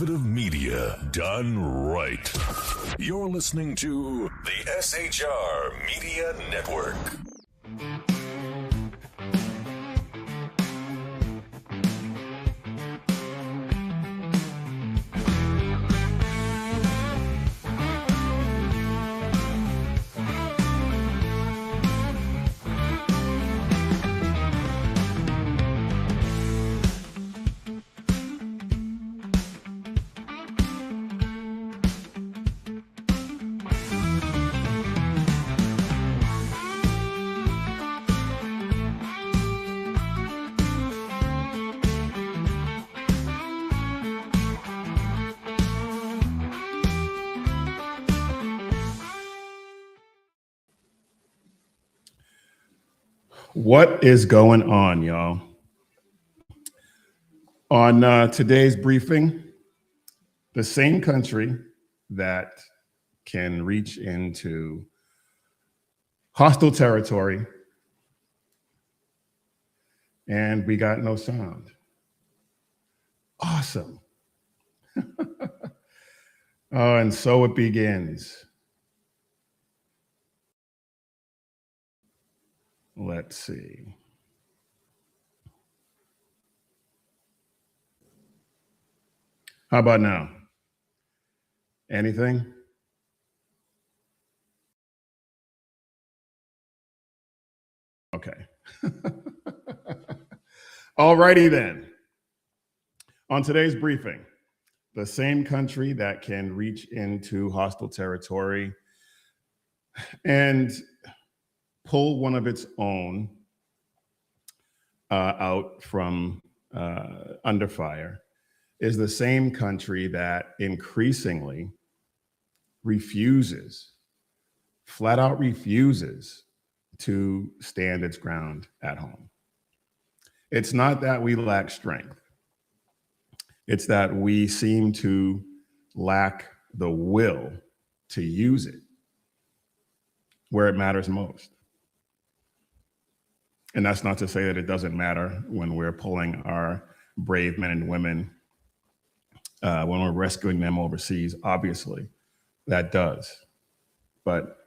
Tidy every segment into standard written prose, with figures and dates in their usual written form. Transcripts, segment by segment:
Conservative media done right. You're listening to the SHR Media Network. What is going on, y'all? On today's briefing, the same country that can reach into hostile territory, and we got no sound. Awesome. Oh, and so it begins. Let's see. How about now? Anything? Okay. Alrighty then. On today's briefing, the same country that can reach into hostile territory and pull one of its own out from under fire is the same country that increasingly flat out refuses to stand its ground at home. It's not that we lack strength. It's that we seem to lack the will to use it where it matters most. And that's not to say that it doesn't matter when we're pulling our brave men and women, when we're rescuing them overseas. Obviously, that does. But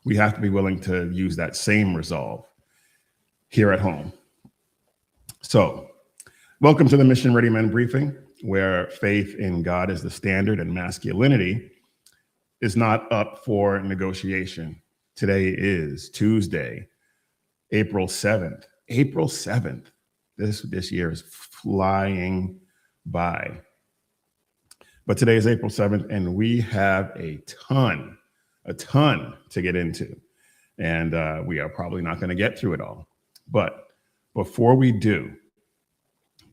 we have to be willing to use that same resolve here at home. So, welcome to the Mission Ready Men briefing, where faith in God is the standard and masculinity is not up for negotiation. Today is Tuesday, April 7th. April 7th. This year is flying by. But today is April 7th, and we have a ton to get into. And we are probably not going to get through it all. But before we do,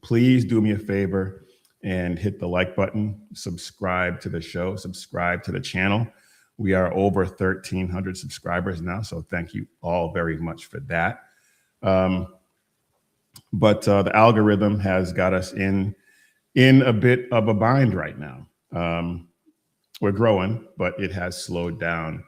please do me a favor and hit the like button, subscribe to the show, subscribe to the channel. We are over 1,300 subscribers now, so thank you all very much for that. But the algorithm has got us in a bit of a bind right now. We're growing, but it has slowed down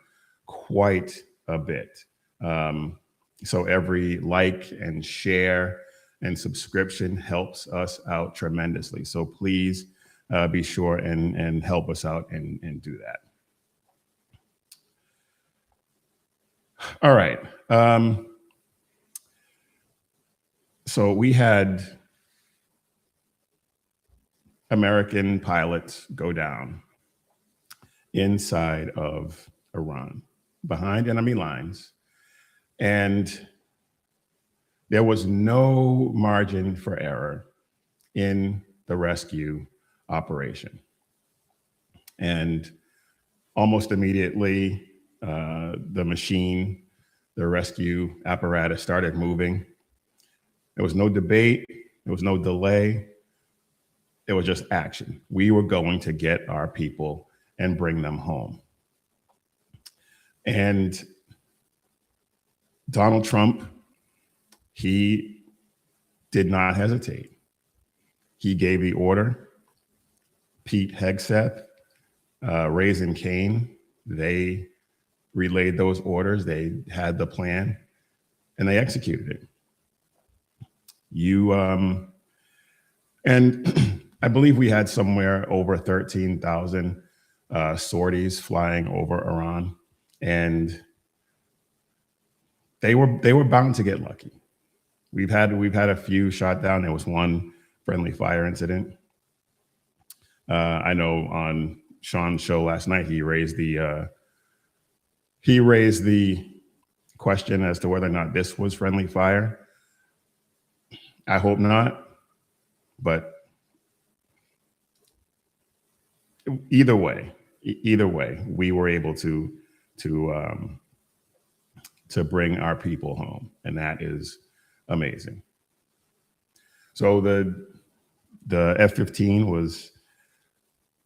quite a bit. So every like and share and subscription helps us out tremendously. So please be sure and help us out and do that. All right. So we had American pilots go down inside of Iran, behind enemy lines, and there was no margin for error in the rescue operation. And almost immediately, the rescue apparatus started moving. There was no debate, there was no delay. It was just action. We were going to get our people and bring them home. And Donald Trump, he did not hesitate. He gave the order. Pete Hegseth, Raising Cane, they relayed those orders. They had the plan and they executed it. And I believe we had somewhere over 13,000 sorties flying over Iran, and they were bound to get lucky. We've had a few shot down. There was one friendly fire incident. I know on Sean's show last night, he raised the question as to whether or not this was friendly fire. I hope not, but either way, we were able to bring our people home, and that is amazing. So the F-15 was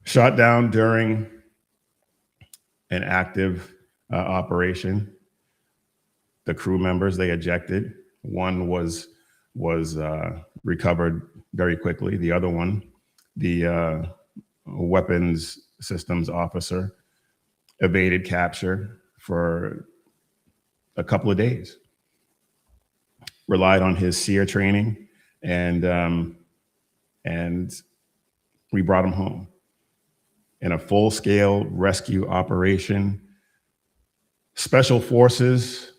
shot down during an active operation. The crew members, they ejected. One was recovered very quickly. The other one, the weapons systems officer, evaded capture for a couple of days. Relied on his SEER training, and we brought him home in a full-scale rescue operation. Special forces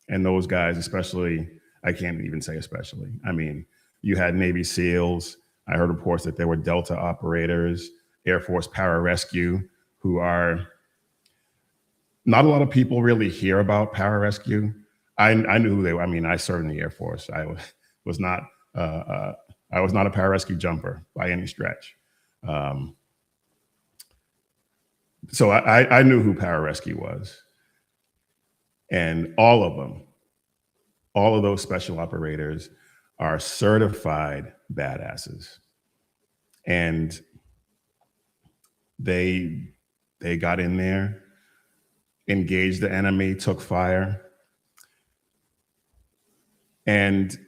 and those guys, especially, I can't even say especially. I mean, you had Navy SEALs. I heard reports that there were Delta operators, Air Force pararescue, who are, not a lot of people really hear about pararescue. I knew who they were. I mean, I served in the Air Force. I was not a pararescue jumper by any stretch. So I knew who pararescue was. And all of those special operators are certified badasses. And they got in there, engaged the enemy, took fire. And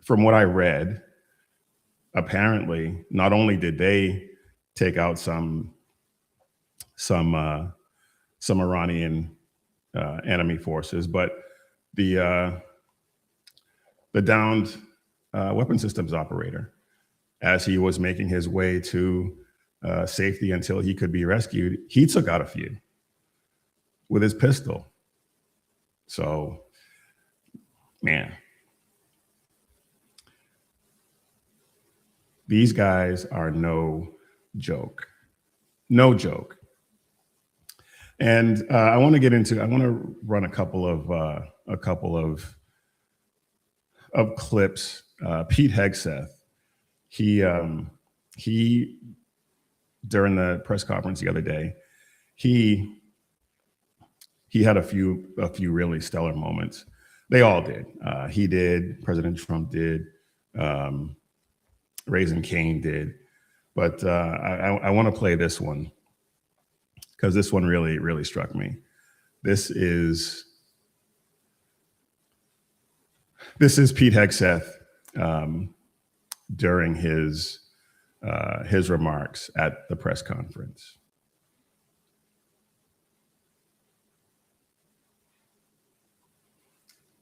from what I read, apparently, not only did they take out some Iranian enemy forces, but the downed weapon systems operator, as he was making his way to safety until he could be rescued, he took out a few with his pistol. So, man, these guys are no joke. No joke. And I want to run a couple of clips. Pete Hegseth, he during the press conference the other day, he had a few really stellar moments. They all did. He did. President Trump did. Raising Cane did. But I want to play this one, because this one really, really struck me. This is Pete Hegseth during his remarks at the press conference.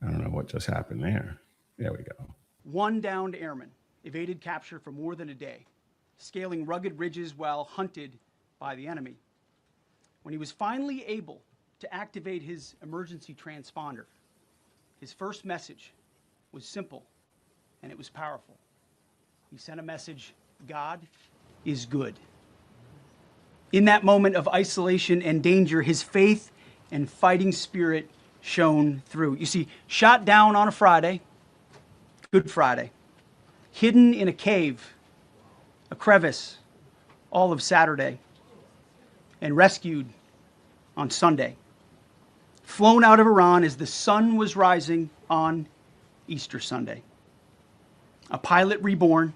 I don't know what just happened there. There we go. One downed airman evaded capture for more than a day, scaling rugged ridges while hunted by the enemy. When he was finally able to activate his emergency transponder, his first message was simple, and it was powerful. He sent a message: God is good. In that moment of isolation and danger, his faith and fighting spirit shone through. You see, shot down on a Friday, Good Friday, hidden in a cave, a crevice, all of Saturday, and rescued on Sunday. Flown out of Iran as the sun was rising on Easter Sunday. A pilot reborn,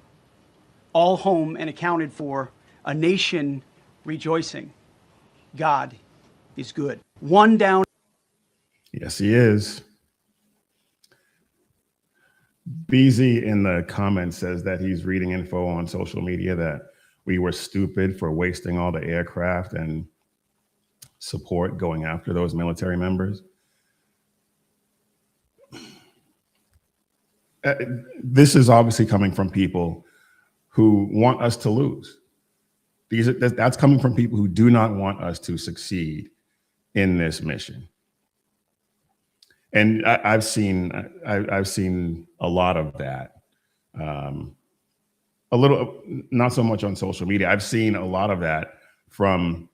all home and accounted for, a nation rejoicing. God is good. One down. Yes, he is. BZ in the comments says that he's reading info on social media that we were stupid for wasting all the aircraft and support going after those military members. This is obviously coming from people who want us to lose. That's coming from people who do not want us to succeed in this mission. And I've seen a lot of that. A little, not so much on social media. I've seen a lot of that from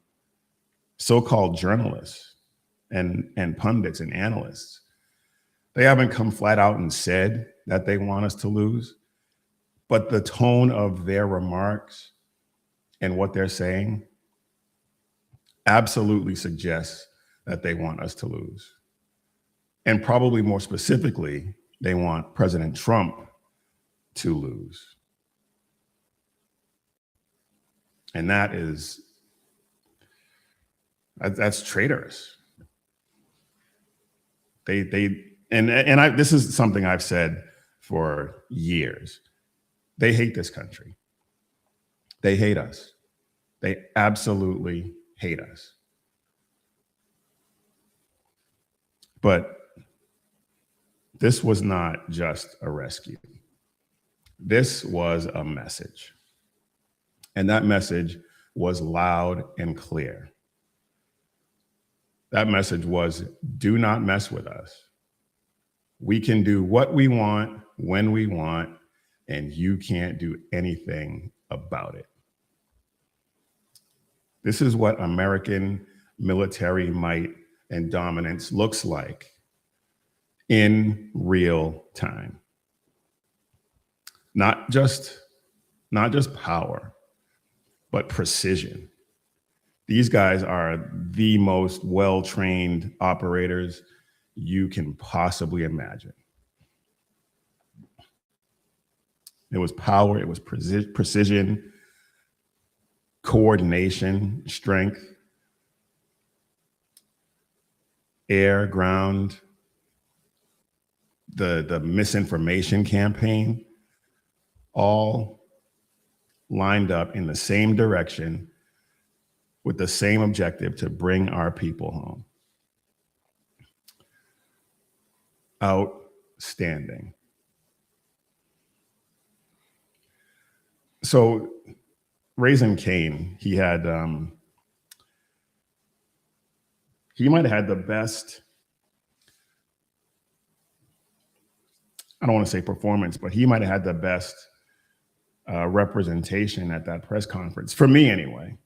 so-called journalists and pundits and analysts. They haven't come flat out and said that they want us to lose, but the tone of their remarks and what they're saying absolutely suggests that they want us to lose. And probably more specifically, they want President Trump to lose. And that's traitorous. This is something I've said for years. They hate this country. They hate us. They absolutely hate us. But this was not just a rescue. This was a message. And that message was loud and clear. That message was, do not mess with us. We can do what we want, when we want, and you can't do anything about it. This is what American military might and dominance looks like in real time. Not just power, but precision. These guys are the most well-trained operators you can possibly imagine. It was power, it was precision, coordination, strength, air, ground, the misinformation campaign, all lined up in the same direction with the same objective to bring our people home. Outstanding. So Raising Cane, he might have had the best, I don't want to say performance, but he might have had the best representation at that press conference, for me anyway.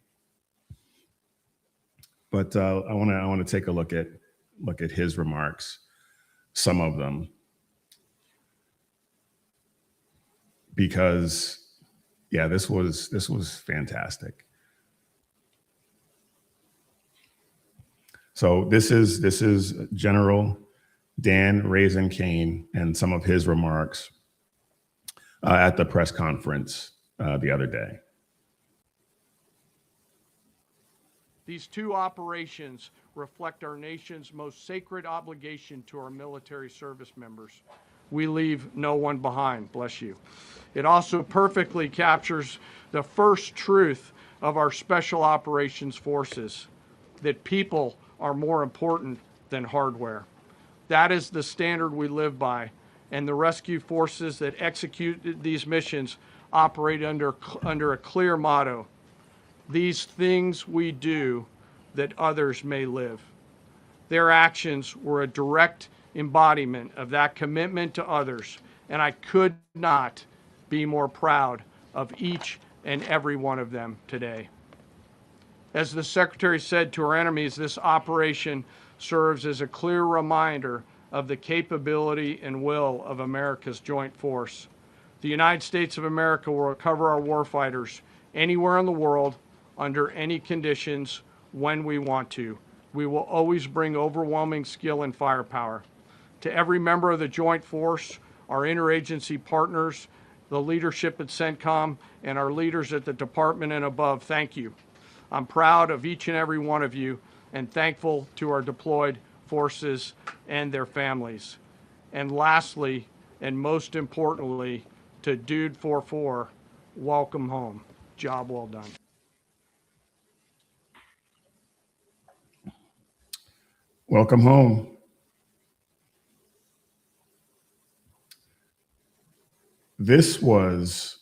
But I want to take a look at his remarks, some of them, because yeah, this was fantastic. So this is General Dan Raising Cane and some of his remarks at the press conference the other day. These two operations reflect our nation's most sacred obligation to our military service members. We leave no one behind, bless you. It also perfectly captures the first truth of our special operations forces, that people are more important than hardware. That is the standard we live by, and the rescue forces that execute these missions operate under a clear motto: these things we do that others may live. Their actions were a direct embodiment of that commitment to others, and I could not be more proud of each and every one of them today. As the Secretary said to our enemies, this operation serves as a clear reminder of the capability and will of America's joint force. The United States of America will recover our warfighters anywhere in the world, under any conditions, when we want to. We will always bring overwhelming skill and firepower. To every member of the joint force, our interagency partners, the leadership at CENTCOM, and our leaders at the department and above, thank you. I'm proud of each and every one of you and thankful to our deployed forces and their families. And lastly, and most importantly, to Dude 44, welcome home. Job well done. Welcome home. This was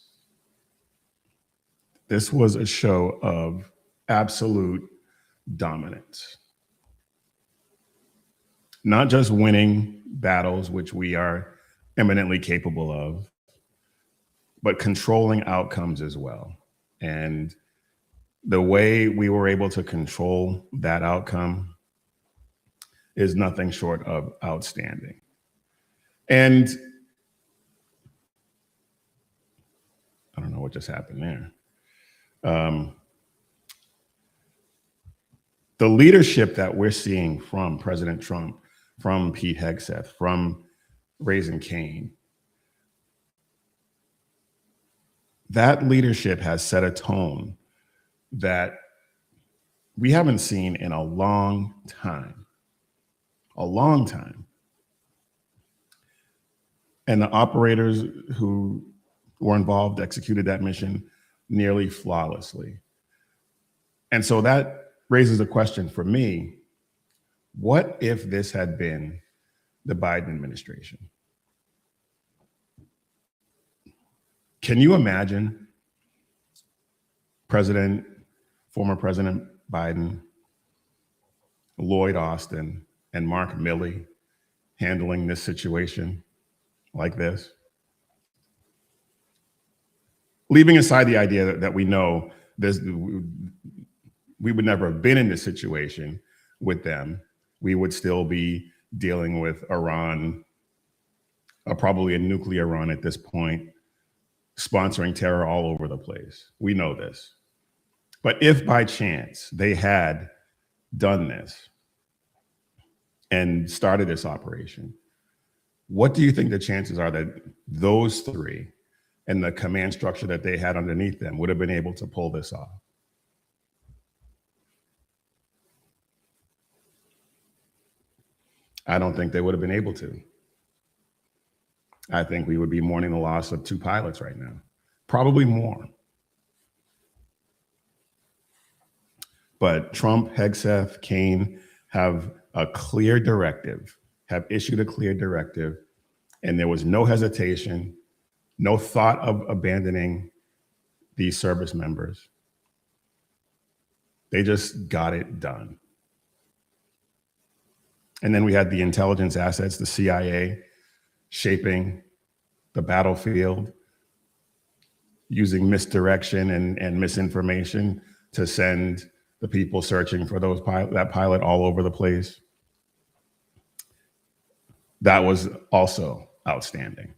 This was a show of absolute dominance. Not just winning battles, which we are eminently capable of, but controlling outcomes as well. And the way we were able to control that outcome is nothing short of outstanding. And I don't know what just happened there. The leadership that we're seeing from President Trump, from Pete Hegseth, from Raising Cane, that leadership has set a tone that we haven't seen in a long time. And the operators who were involved executed that mission nearly flawlessly. And so that raises a question for me. What if this had been the Biden administration? Can you imagine former President Biden, Lloyd Austin, and Mark Milley handling this situation like this? Leaving aside the idea that we know this, we would never have been in this situation with them. We would still be dealing with Iran, probably a nuclear Iran at this point, sponsoring terror all over the place. We know this. But if by chance they had done this and started this operation, what do you think the chances are that those three and the command structure that they had underneath them would have been able to pull this off? I don't think they would have been able to. I think we would be mourning the loss of 2 pilots right now, probably more. But Trump, Hegseth, Kane have issued a clear directive, and there was no hesitation, no thought of abandoning these service members. They just got it done. And then we had the intelligence assets, the CIA, shaping the battlefield, using misdirection and misinformation to send the people searching for that pilot all over the place. That was also outstanding.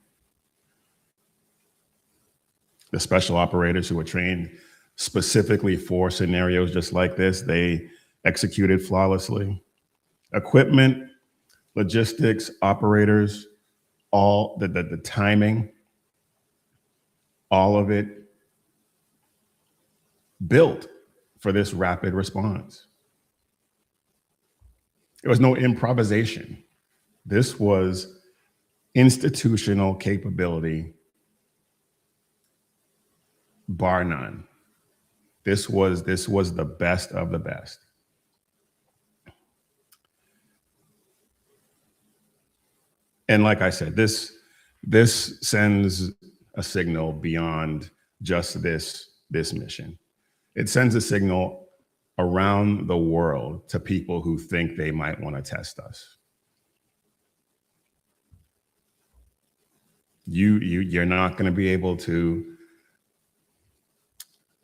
The special operators who were trained specifically for scenarios just like this, they executed flawlessly. Equipment, logistics, operators, all the timing, all of it built for this rapid response. There was no improvisation. This was institutional capability, bar none. This was the best of the best. And like I said, this sends a signal beyond just this mission. It sends a signal around the world to people who think they might want to test us. You're not going to be able to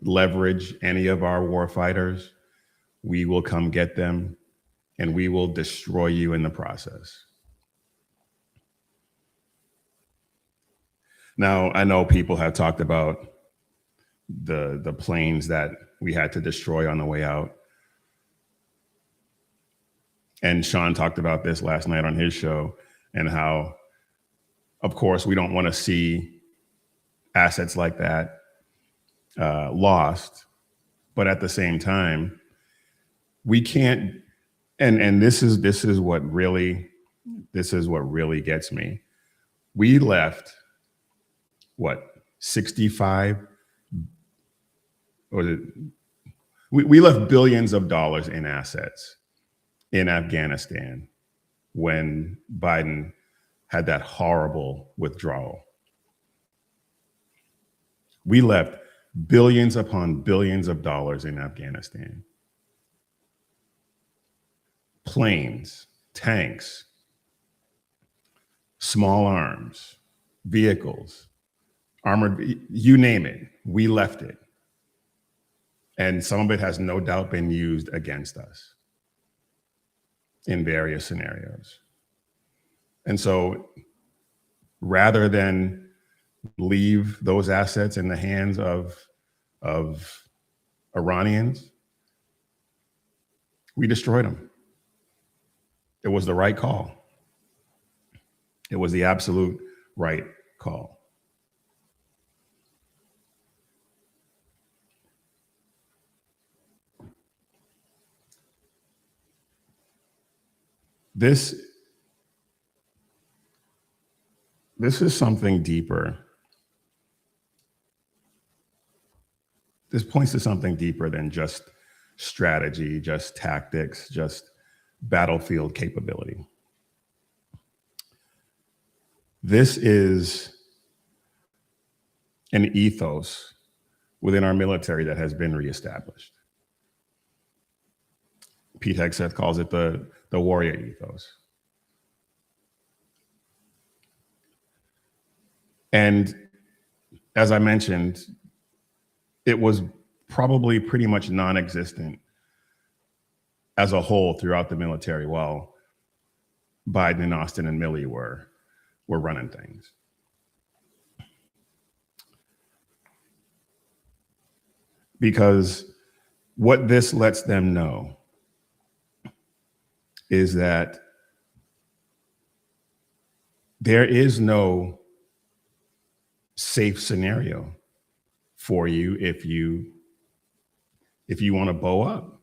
leverage any of our war fighters. We will come get them, and we will destroy you in the process. Now, I know people have talked about the planes that we had to destroy on the way out. And Sean talked about this last night on his show, and how, of course, we don't want to see assets like that lost. But at the same time, we can't, and this is what really gets me. We left, what, 65, or we left billions of dollars in assets in Afghanistan when Biden had that horrible withdrawal. We left billions upon billions of dollars in Afghanistan. Planes, tanks, small arms, vehicles, armored, you name it, we left it. And some of it has no doubt been used against us in various scenarios. And so rather than leave those assets in the hands of Iranians, we destroyed them. It was the right call. It was the absolute right call. This is something deeper. This points to something deeper than just strategy, just tactics, just battlefield capability. This is an ethos within our military that has been reestablished. Pete Hegseth calls it the warrior ethos. And as I mentioned, it was probably pretty much non-existent as a whole throughout the military while Biden and Austin and Milley were running things. Because what this lets them know is that there is no safe scenario for you if you want to bow up.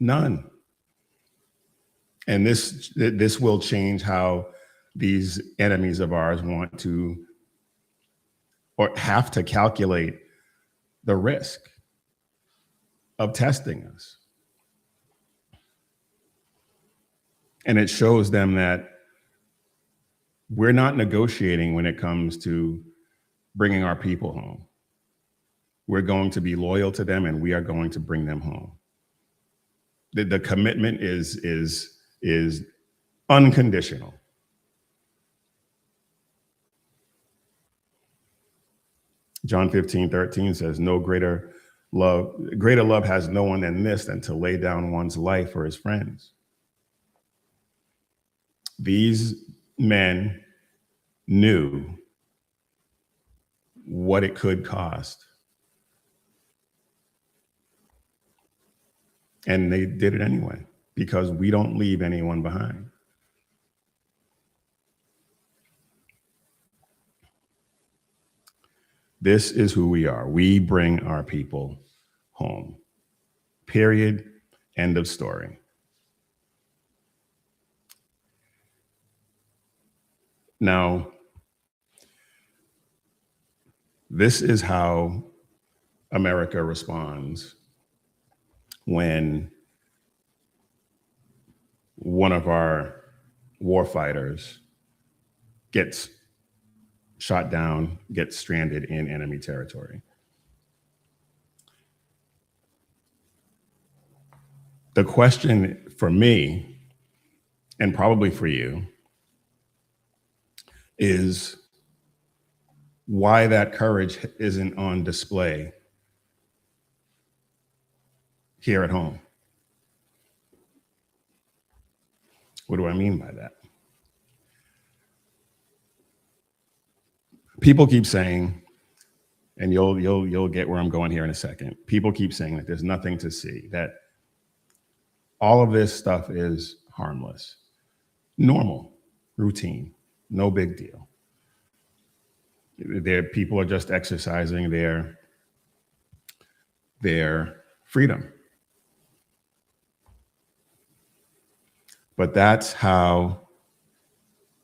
None. And this will change how these enemies of ours want to or have to calculate the risk of testing us. And it shows them that we're not negotiating when it comes to bringing our people home. We're going to be loyal to them and we are going to bring them home. The commitment is unconditional. John 15:13 says, no greater love has no one than this, than to lay down one's life for his friends. These men knew what it could cost. And they did it anyway, because we don't leave anyone behind. This is who we are. We bring our people home. Period. End of story. Now, this is how America responds when one of our warfighters gets shot down, gets stranded in enemy territory. The question for me, and probably for you, is why that courage isn't on display here at home. What do I mean by that? People keep saying, and you'll get where I'm going here in a second. People keep saying that there's nothing to see, that all of this stuff is harmless, normal, routine, no big deal. People are just exercising their freedom. But that's how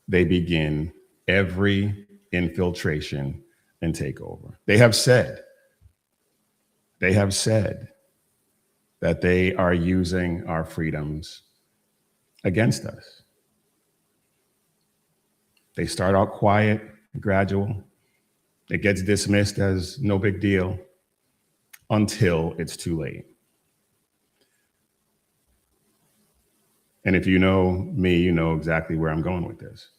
they begin every infiltration and takeover. They have said that they are using our freedoms against us. They start out quiet, gradual, It gets dismissed as no big deal until it's too late. And if you know me, you know exactly where I'm going with this.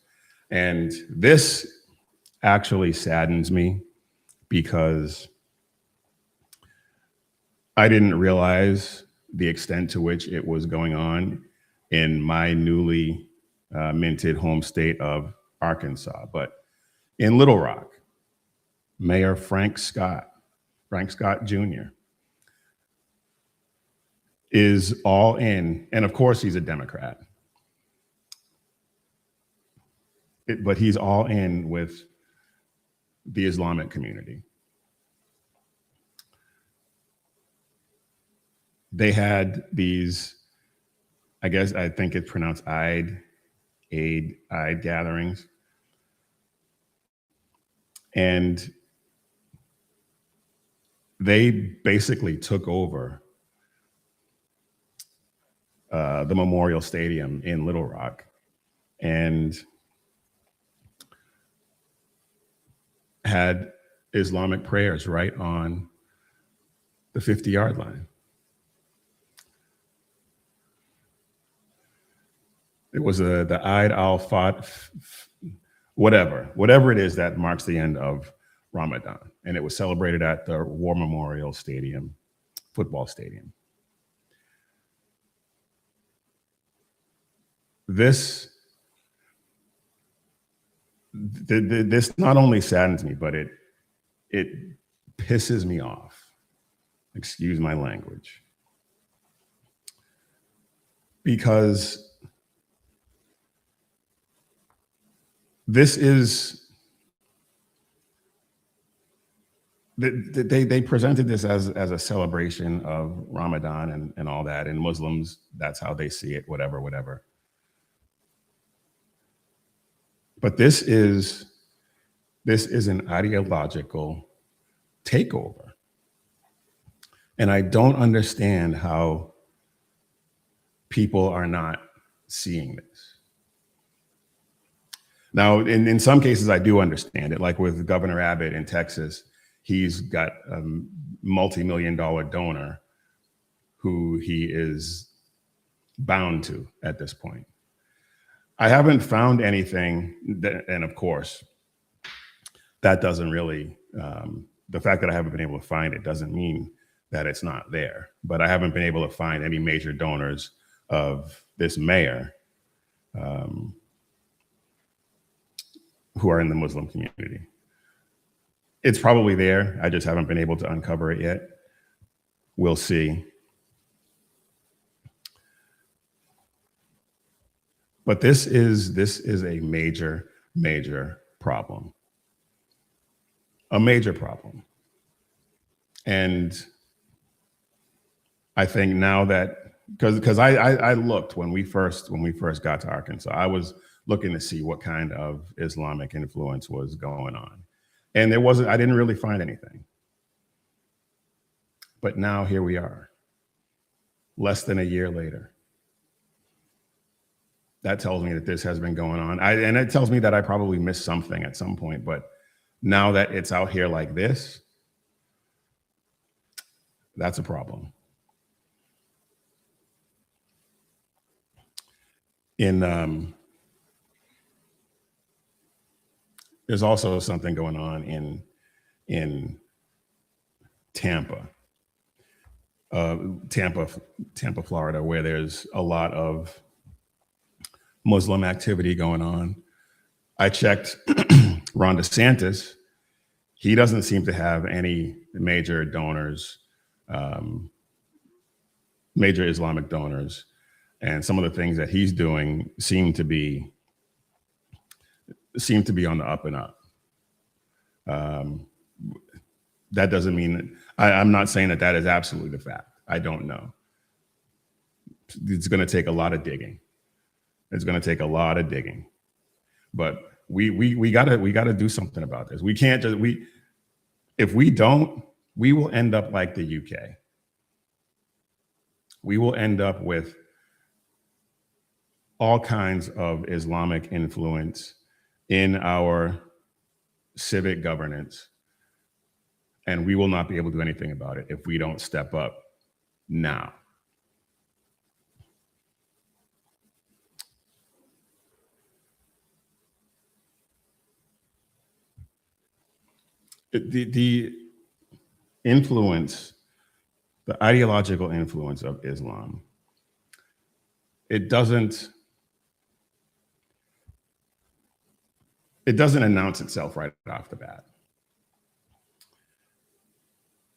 And this actually saddens me because I didn't realize the extent to which it was going on in my newly minted home state of Arkansas. But in Little Rock, Mayor Frank Scott Jr., is all in, and of course he's a Democrat, but he's all in with the Islamic community. They had these, I think it's pronounced Eid gatherings. And they basically took over the Memorial Stadium in Little Rock and had Islamic prayers right on the 50-yard line. It was the Eid al-Fat, whatever it is that marks the end of Ramadan. And it was celebrated at the War Memorial Stadium, football stadium. This not only saddens me, but it pisses me off. Excuse my language. Because this is, they presented this as a celebration of Ramadan and all that, and Muslims, that's how they see it, whatever. But this is an ideological takeover. And I don't understand how people are not seeing this. Now, in some cases, I do understand it. Like with Governor Abbott in Texas, he's got a multi-million-dollar donor who he is bound to at this point. I haven't found anything that, and of course, that doesn't really, the fact that I haven't been able to find it doesn't mean that it's not there. But I haven't been able to find any major donors of this mayor who are in the Muslim community. It's probably there. I just haven't been able to uncover it yet. We'll see. But this is a major problem. A major problem. And I think now that, because I looked when we first got to Arkansas, I was looking to see what kind of Islamic influence was going on. And I didn't really find anything. But now here we are, less than a year later. That tells me that this has been going on. And it tells me that I probably missed something at some point, but now that it's out here like this, that's a problem. There's also something going on in Tampa, Florida, where there's a lot of Muslim activity going on. I checked Ron DeSantis. He doesn't seem to have any major donors, major Islamic donors. And some of the things that he's doing seem to be on the up and up. That doesn't mean, I'm not saying that is absolutely the fact. I don't know. It's going to take a lot of digging. It's going to take a lot of digging, but we gotta do something about this. We can't just, if we don't, we will end up like the UK. We will end up with all kinds of Islamic influence in our civic governance And we will not be able to do anything about it if we don't step up now. The influence, the ideological influence of Islam, it doesn't announce itself right off the bat.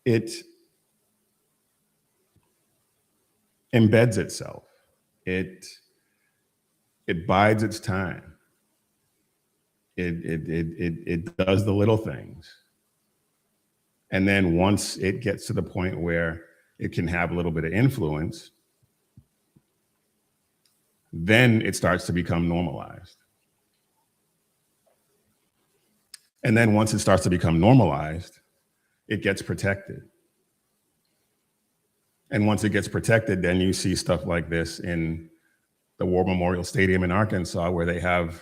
It embeds itself. It bides its time. It does the little things. And then once it gets to the point where it can have a little bit of influence, then it starts to become normalized. And then once it starts to become normalized, it gets protected. And once it gets protected, then you see stuff like this in the War Memorial Stadium in Arkansas, where they have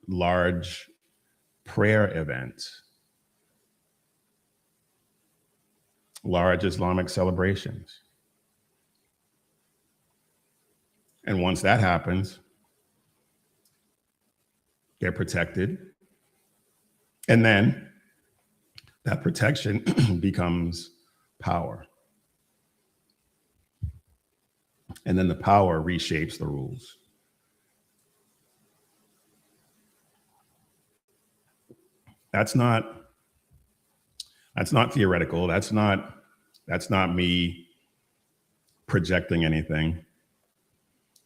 large prayer events, large Islamic celebrations. And once that happens, they're protected. And then that protection becomes power. And then the power reshapes the rules. That's not theoretical. That's not me projecting anything.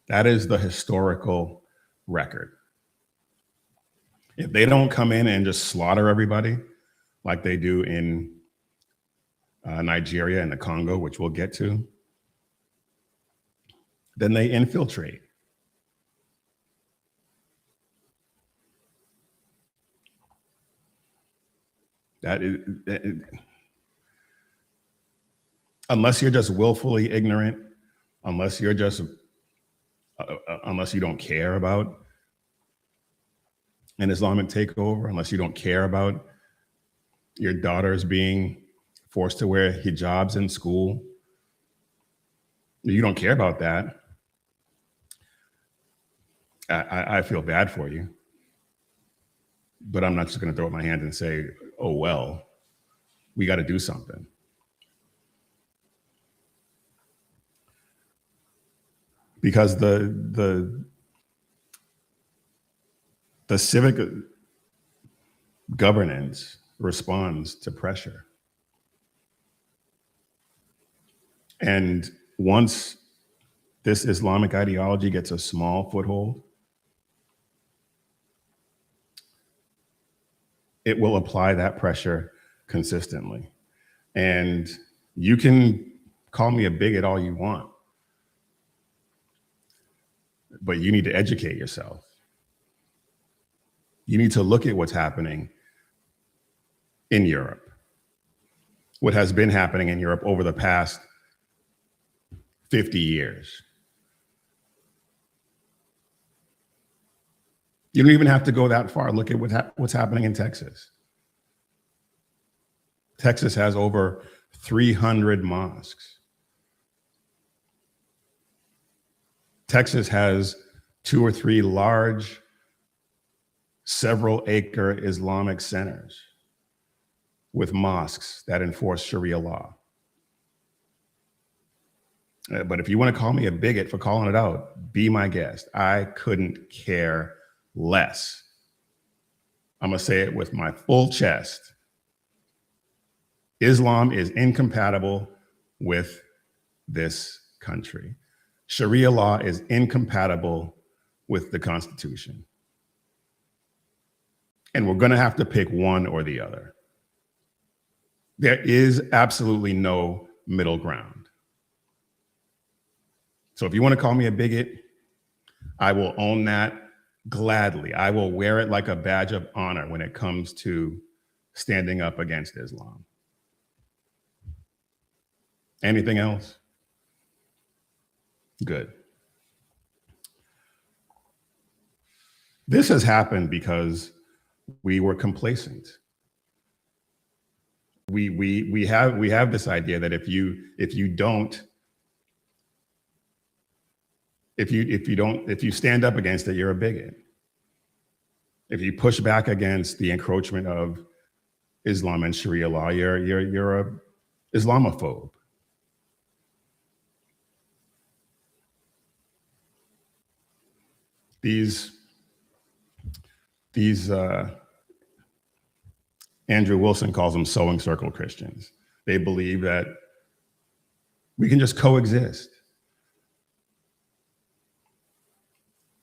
That is the historical record. If they don't come in and just slaughter everybody like they do in Nigeria and the Congo, which we'll get to, then they infiltrate. Unless you're just willfully ignorant, unless you don't care about an Islamic takeover, unless you don't care about your daughters being forced to wear hijabs in school, you don't care about that, I feel bad for you. But I'm not just going to throw up my hands and say, oh, well, we got to do something. Because the civic governance responds to pressure. And once this Islamic ideology gets a small foothold, it will apply that pressure consistently. And you can call me a bigot all you want, but you need to educate yourself. You need to look at what's happening in Europe, what has been happening in Europe over the past 50 years. You don't even have to go that far. Look at what's happening in Texas. Texas has over 300 mosques. Texas has 2 or 3 large, several-acre Islamic centers with mosques that enforce Sharia law. But if you want to call me a bigot for calling it out, be my guest. I couldn't care less. I'm going to say it with my full chest. Islam is incompatible with this country. Sharia law is incompatible with the Constitution. And we're going to have to pick one or the other. There is absolutely no middle ground. So if you want to call me a bigot, I will own that gladly. I will wear it like a badge of honor when it comes to standing up against Islam. Anything else? Good. This has happened because we were complacent. we have this idea that if you stand up against it, you're a bigot. If you push back against the encroachment of Islam and Sharia law, you're a Islamophobe. These Andrew Wilson calls them sewing circle Christians. They believe that we can just coexist,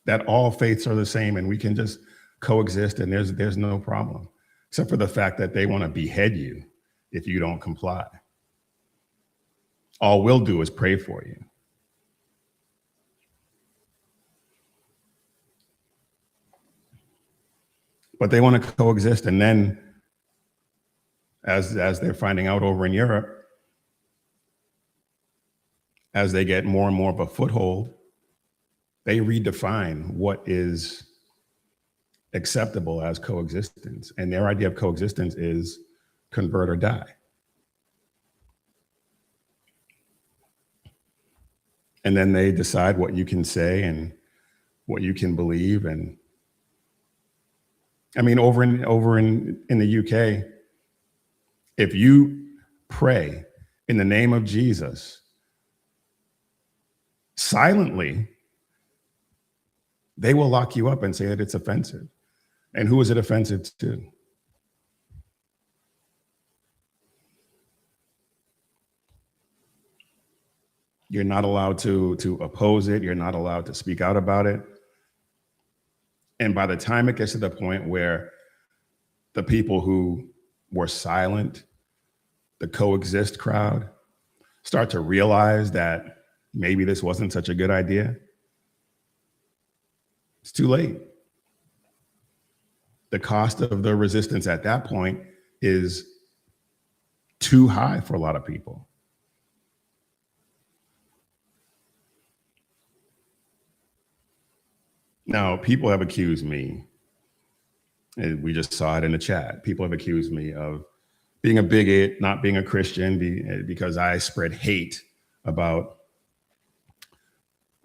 that all faiths are the same and we can just coexist and there's no problem, except for the fact that they want to behead you if you don't comply. All we'll do is pray for you. But they want to coexist, and then as they're finding out over in Europe, as they get more and more of a foothold, they redefine what is acceptable as coexistence. And their idea of coexistence is convert or die. And then they decide what you can say and what you can believe. And I mean, over in the UK, if you pray in the name of Jesus silently, they will lock you up and say that it's offensive. And who is it offensive to? You're not allowed to oppose it. You're not allowed to speak out about it. And by the time it gets to the point where the people who were silent, the coexist crowd, start to realize that maybe this wasn't such a good idea, it's too late. The cost of the resistance at that point is too high for a lot of people. Now, people have accused me, and we just saw it in the chat. People have accused me of being a bigot, not being a Christian, because I spread hate about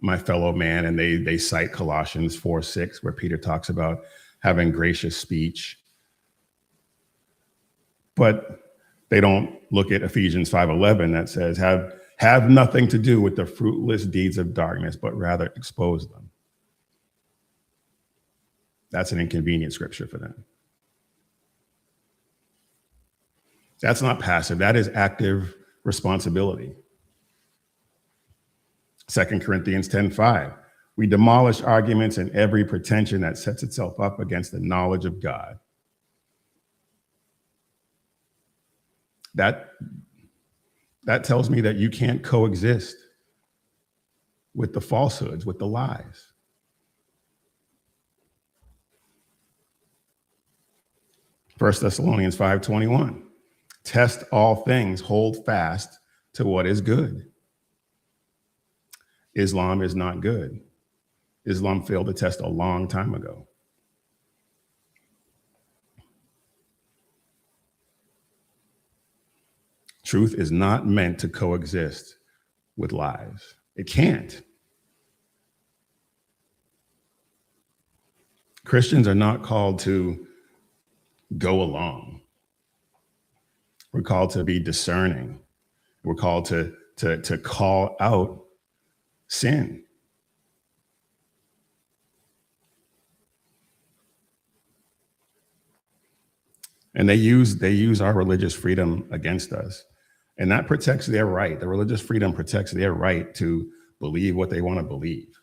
my fellow man. And they cite Colossians 4:6, where Peter talks about having gracious speech. But they don't look at Ephesians 5:11 that says, have nothing to do with the fruitless deeds of darkness, but rather expose them. That's an inconvenient scripture for them. That's not passive. That is active responsibility. 2 Corinthians 10:5. We demolish arguments and every pretension that sets itself up against the knowledge of God. That tells me that you can't coexist with the falsehoods, with the lies. 1 Thessalonians 5:21. Test all things, hold fast to what is good. Islam is not good. Islam failed the test a long time ago. Truth is not meant to coexist with lies. It can't. Christians are not called to go along. We're called to be discerning. We're called to call out sin. And they use our religious freedom against us. And that protects their right. The religious freedom protects their right to believe what they want to believe.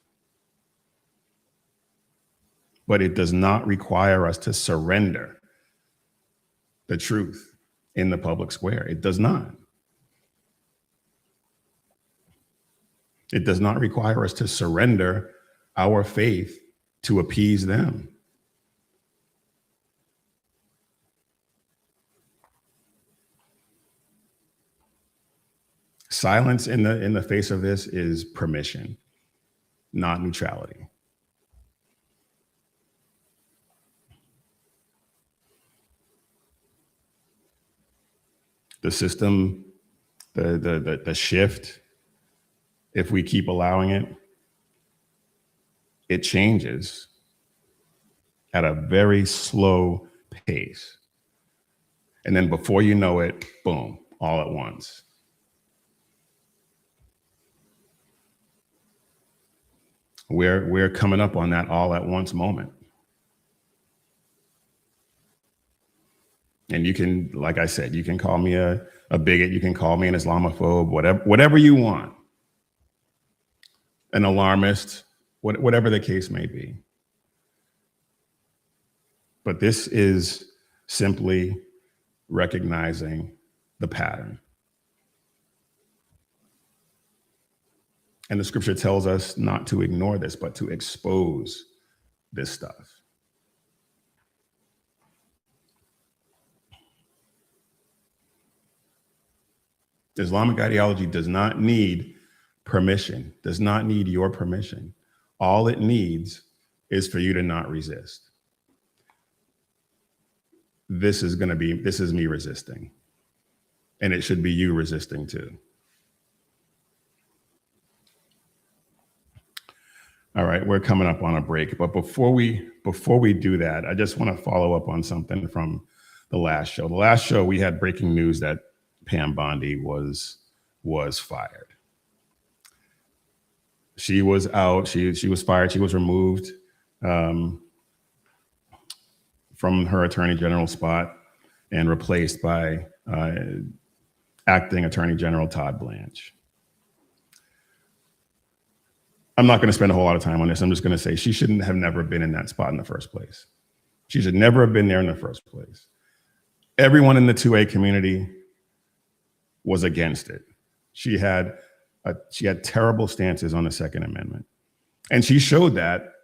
But it does not require us to surrender the truth in the public square. It does not. It does not require us to surrender our faith to appease them. Silence in the face of this is permission, not neutrality. the system, the shift, if we keep allowing it, it changes at a very slow pace. And then before you know it, boom, all at once. We're coming up on that all at once moment. And you can, like I said, you can call me a bigot, you can call me an Islamophobe, whatever you want, an alarmist, whatever the case may be. But this is simply recognizing the pattern. And the scripture tells us not to ignore this, but to expose this stuff. Islamic ideology does not need permission, does not need your permission. All it needs is for you to not resist. This is me resisting. And it should be you resisting too. All right, we're coming up on a break, but before we do that, I just want to follow up on something from the last show. The last show we had breaking news that Pam Bondi was fired. She was out. She was fired. She was removed from her attorney general spot and replaced by acting Attorney General Todd Blanche. I'm not going to spend a whole lot of time on this. I'm just going to say she shouldn't have never been in that spot in the first place. She should never have been there in the first place. Everyone in the 2A community was against it. She had terrible stances on the Second Amendment. And she showed that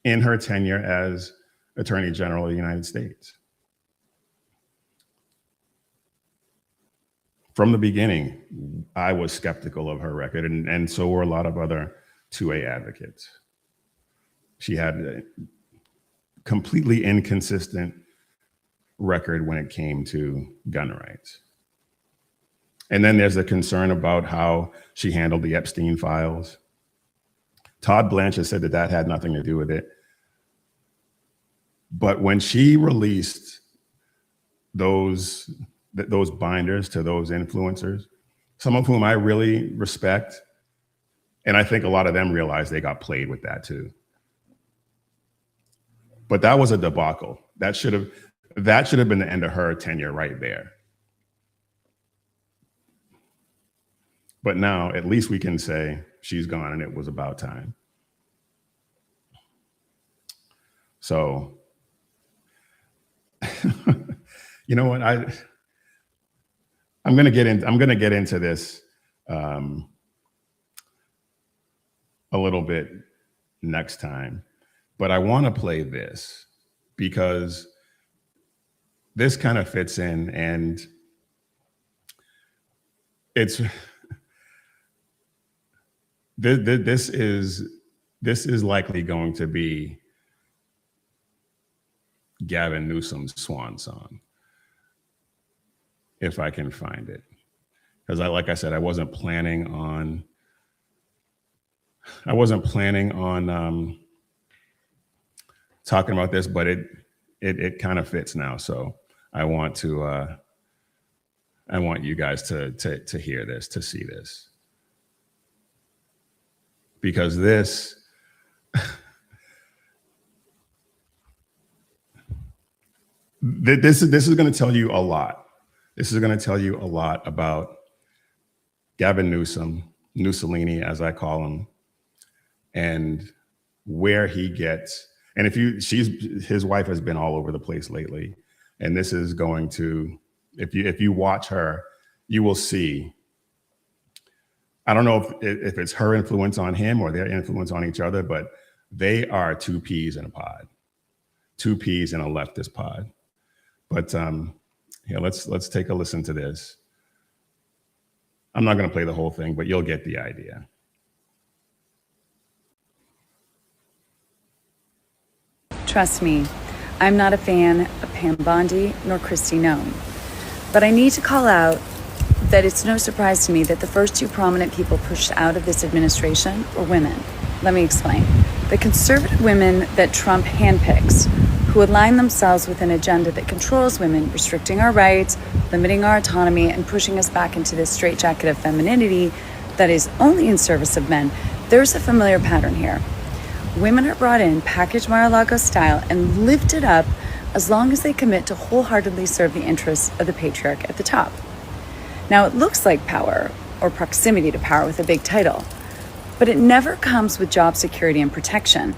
in her tenure as Attorney General of the United States. From the beginning, I was skeptical of her record, and so were a lot of other 2A advocates. She had a completely inconsistent record when it came to gun rights. And then there's a concern about how she handled the Epstein files. Todd Blanche has said that had nothing to do with it. But when she released those binders to those influencers, some of whom I really respect, and I think a lot of them realized they got played with that too. But that was a debacle. That should have been the end of her tenure right there. But now at least we can say she's gone and it was about time. So, you know what? I'm going to get into this a little bit next time, but I want to play this because this kind of fits in, and this is likely going to be Gavin Newsom's swan song, if I can find it. Because like I said, I wasn't planning on talking about this, but it kind of fits now. So I want you guys to hear this, to see this, because this is going to tell you a lot. This is going to tell you a lot about Gavin Newsom, Mussolini, as I call him, and where he gets. And his wife has been all over the place lately, and this is going to, if you watch her, you will see. I don't know if it's her influence on him or their influence on each other, but they are two peas in a pod, two peas in a leftist pod. But yeah, let's take a listen to this. I'm not going to play the whole thing, but you'll get the idea. Trust me, I'm not a fan of Pam Bondi nor Kristi Noem. But I need to call out that it's no surprise to me that the first two prominent people pushed out of this administration were women. Let me explain. The conservative women that Trump handpicks, who align themselves with an agenda that controls women, restricting our rights, limiting our autonomy, and pushing us back into this straitjacket of femininity that is only in service of men. There's a familiar pattern here. Women are brought in, packaged Mar-a-Lago style, and lifted up as long as they commit to wholeheartedly serve the interests of the patriarch at the top. Now, it looks like power, or proximity to power with a big title, but it never comes with job security and protection.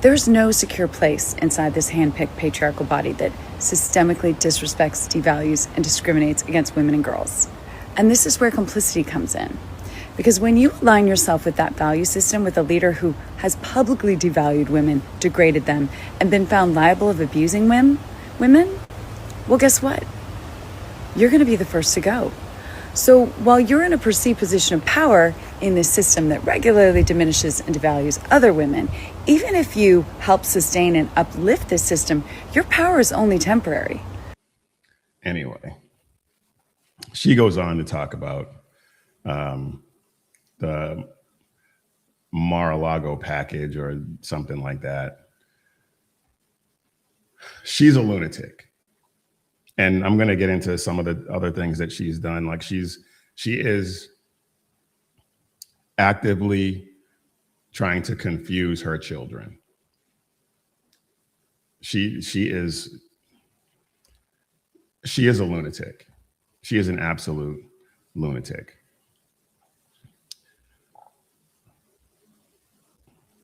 There's no secure place inside this hand-picked patriarchal body that systemically disrespects, devalues, and discriminates against women and girls. And this is where complicity comes in. Because when you align yourself with that value system with a leader who has publicly devalued women, degraded them, and been found liable of abusing women, well, guess what? You're going to be the first to go. So while you're in a perceived position of power in this system that regularly diminishes and devalues other women, even if you help sustain and uplift this system, your power is only temporary. Anyway, she goes on to talk about the Mar-a-Lago package or something like that. She's a lunatic. And I'm going to get into some of the other things that she's done. Like she is actively trying to confuse her children. She is a lunatic. She is an absolute lunatic.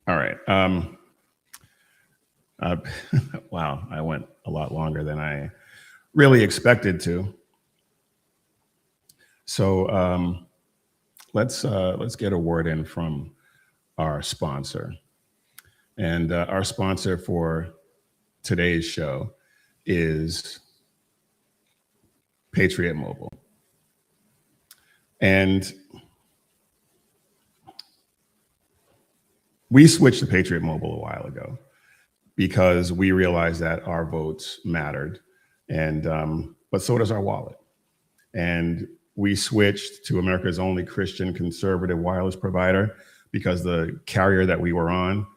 All right. Wow, I went a lot longer than I really expected to. So let's get a word in from our sponsor. And our sponsor for today's show is Patriot Mobile. And we switched to Patriot Mobile a while ago because we realized that our votes mattered, and but so does our wallet. And we switched to America's only Christian conservative wireless provider because the carrier that we were on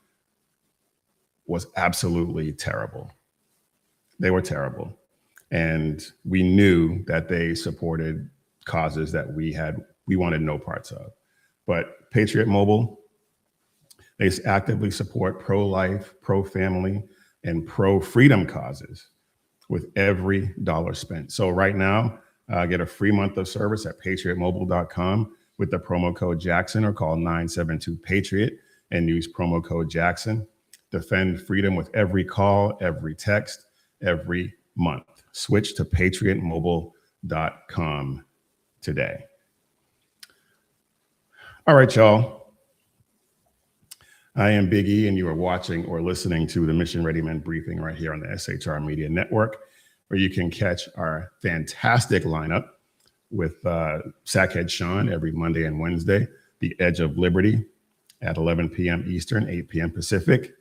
was absolutely terrible. They were terrible. And we knew that they supported causes that we wanted no parts of. But Patriot Mobile, they actively support pro-life, pro-family, and pro-freedom causes with every dollar spent. So right now, get a free month of service at patriotmobile.com with the promo code Jackson, or call 972-PATRIOT and use promo code Jackson. Defend freedom with every call, every text, every month. Switch to patriotmobile.com today. All right, y'all. I am Big E, and you are watching or listening to the Mission Ready Men briefing right here on the SHR Media Network, where you can catch our fantastic lineup with Sackhead Sean every Monday and Wednesday, The Edge of Liberty at 11 p.m. Eastern, 8 p.m. Pacific,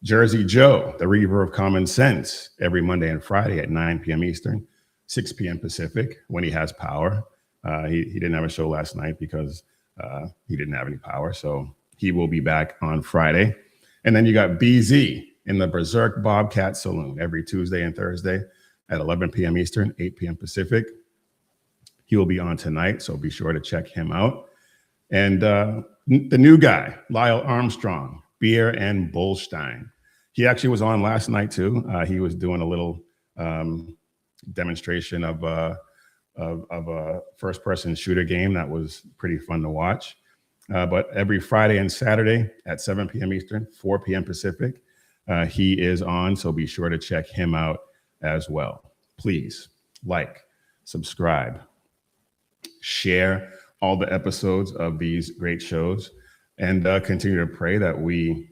Jersey Joe, the Reaver of Common Sense, every Monday and Friday at 9 p.m. Eastern, 6 p.m. Pacific, when he has power. He didn't have a show last night because he didn't have any power, so he will be back on Friday. And then you got BZ in the Berserk Bobcat Saloon every Tuesday and Thursday at 11 p.m. Eastern, 8 p.m. Pacific. He will be on tonight, so be sure to check him out. And the new guy, Lyle Armstrong, Beer and Bullstein. He actually was on last night too. He was doing a little demonstration of a first-person shooter game that was pretty fun to watch. But every Friday and Saturday at 7 p.m. Eastern, 4 p.m. Pacific, he is on, so be sure to check him out as well. Please like, subscribe, share all the episodes of these great shows, and continue to pray that we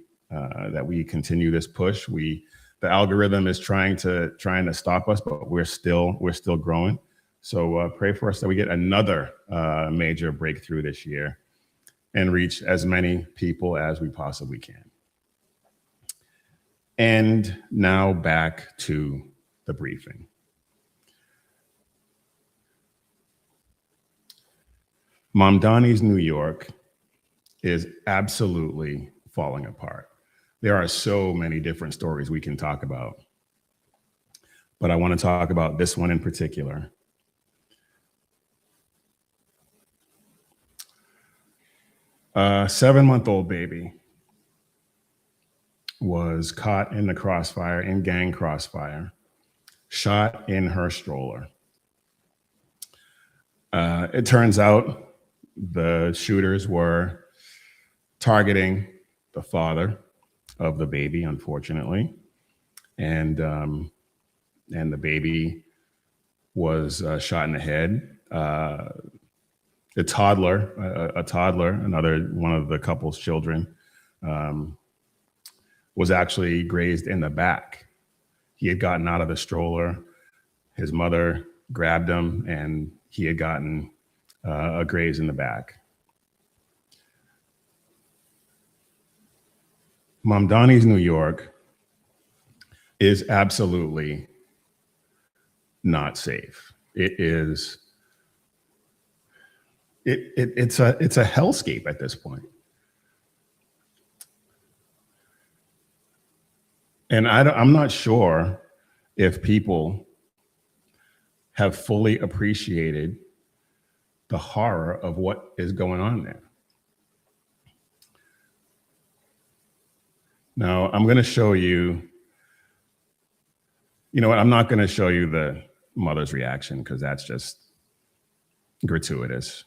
continue this push. The algorithm is trying to stop us, but we're still growing. So pray for us that we get another major breakthrough this year and reach as many people as we possibly can. And now back to the briefing. Mamdani's New York is absolutely falling apart. There are so many different stories we can talk about, but I want to talk about this one in particular. A 7-month-old baby was caught in the crossfire, in gang crossfire, shot in her stroller. It turns out the shooters were targeting the father of the baby, unfortunately, and the baby was shot in the head. A toddler, another one of the couple's children, was actually grazed in the back. He had gotten out of the stroller. His mother grabbed him, and he had gotten a graze in the back. Mamdani's New York is absolutely not safe. It's a hellscape at this point. And I'm not sure if people have fully appreciated the horror of what is going on there. Now, I'm going to show you, you know what, I'm not going to show you the mother's reaction because that's just gratuitous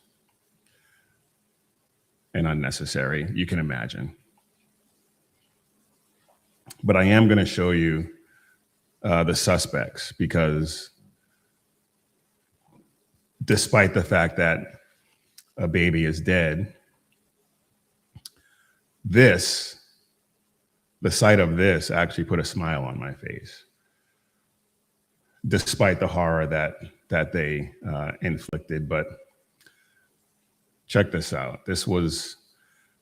and unnecessary, you can imagine. But I am going to show you the suspects, because despite the fact that a baby is dead, the sight of this actually put a smile on my face, despite the horror that they inflicted. But check this out. This is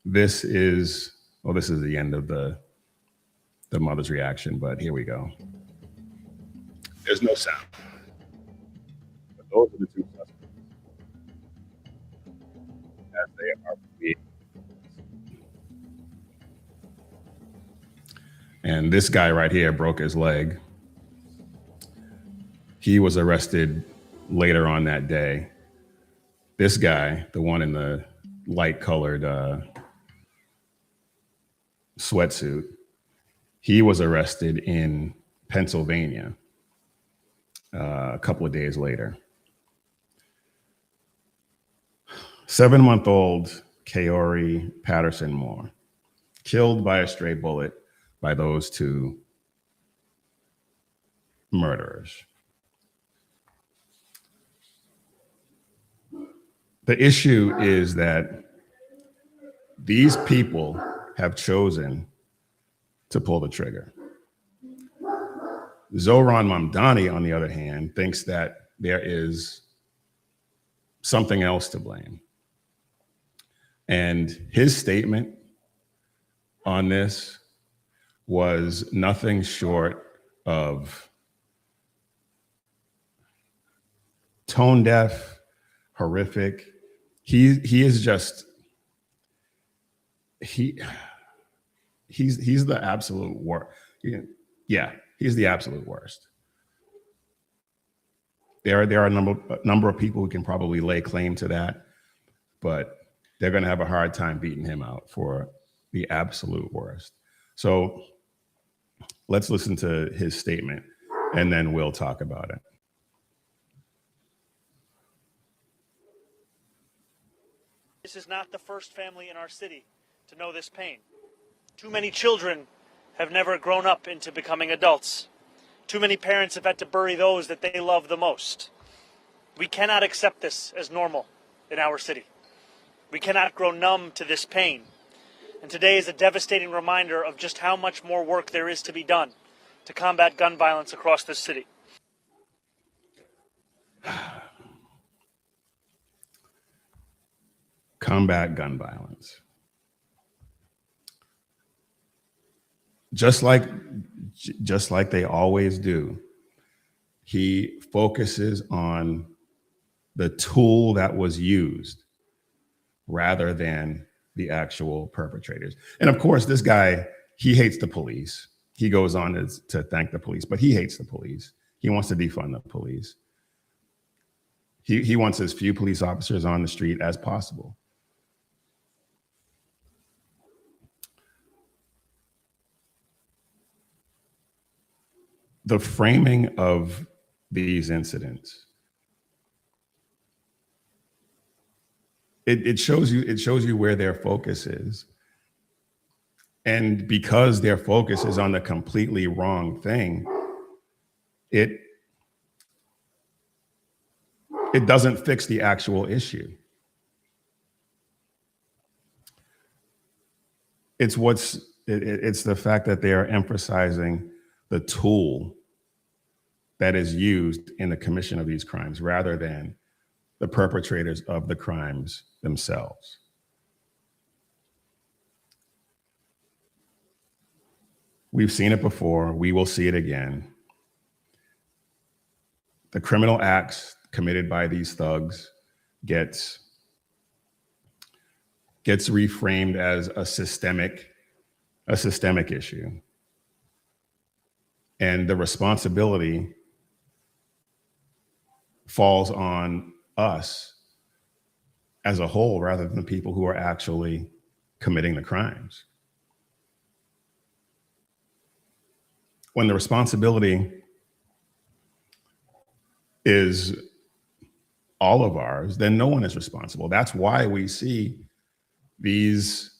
the end of the mother's reaction, but here we go. There's no sound. But those are the two suspects as they are being. And this guy right here broke his leg. He was arrested later on that day. This guy, the one in the light colored sweatsuit, he was arrested in Pennsylvania a couple of days later. 7-month-old Kaori Patterson Moore, killed by a stray bullet by those two murderers. The issue is that these people have chosen to pull the trigger. Zohran Mamdani, on the other hand, thinks that there is something else to blame. And his statement on this was nothing short of tone deaf, horrific. He is just, he's the absolute worst. Yeah, he's the absolute worst. There are a number of people who can probably lay claim to that, but they're going to have a hard time beating him out for the absolute worst. So let's listen to his statement, and then we'll talk about it. This is not the first family in our city to know this pain. Too many children have never grown up into becoming adults. Too many parents have had to bury those that they love the most. We cannot accept this as normal in our city. We cannot grow numb to this pain. And today is a devastating reminder of just how much more work there is to be done to combat gun violence across this city. Combat gun violence. Just like they always do, he focuses on the tool that was used rather than the actual perpetrators. And of course, this guy, he hates the police. He goes on to thank the police, but he hates the police. He wants to defund the police. He wants as few police officers on the street as possible. The framing of these incidents, it shows you where their focus is. And because their focus is on the completely wrong thing, it doesn't fix the actual issue. It's the fact that they are emphasizing the tool that is used in the commission of these crimes rather than the perpetrators of the crimes themselves. We've seen it before, we will see it again. The criminal acts committed by these thugs gets reframed as a systemic issue. And the responsibility falls on us as a whole rather than the people who are actually committing the crimes. When the responsibility is all of ours, then no one is responsible. That's why we see these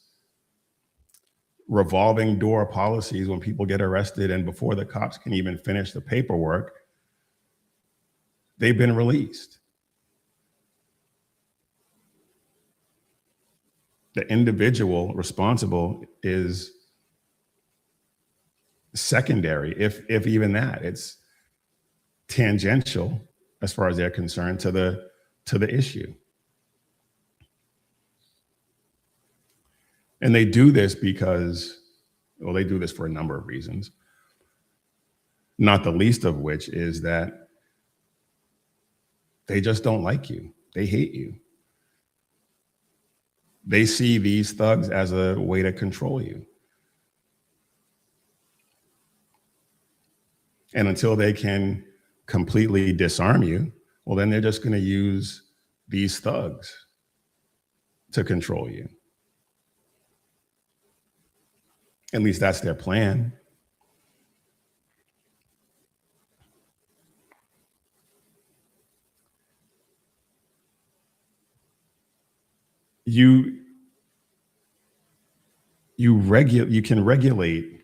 revolving door policies when people get arrested and before the cops can even finish the paperwork, they've been released. The individual responsible is secondary, if even that. It's tangential as far as they're concerned to the issue. And they do this because, well, they do this for a number of reasons, not the least of which is that they just don't like you. They hate you. They see these thugs as a way to control you. And until they can completely disarm you, well, then they're just going to use these thugs to control you. At least that's their plan. You can regulate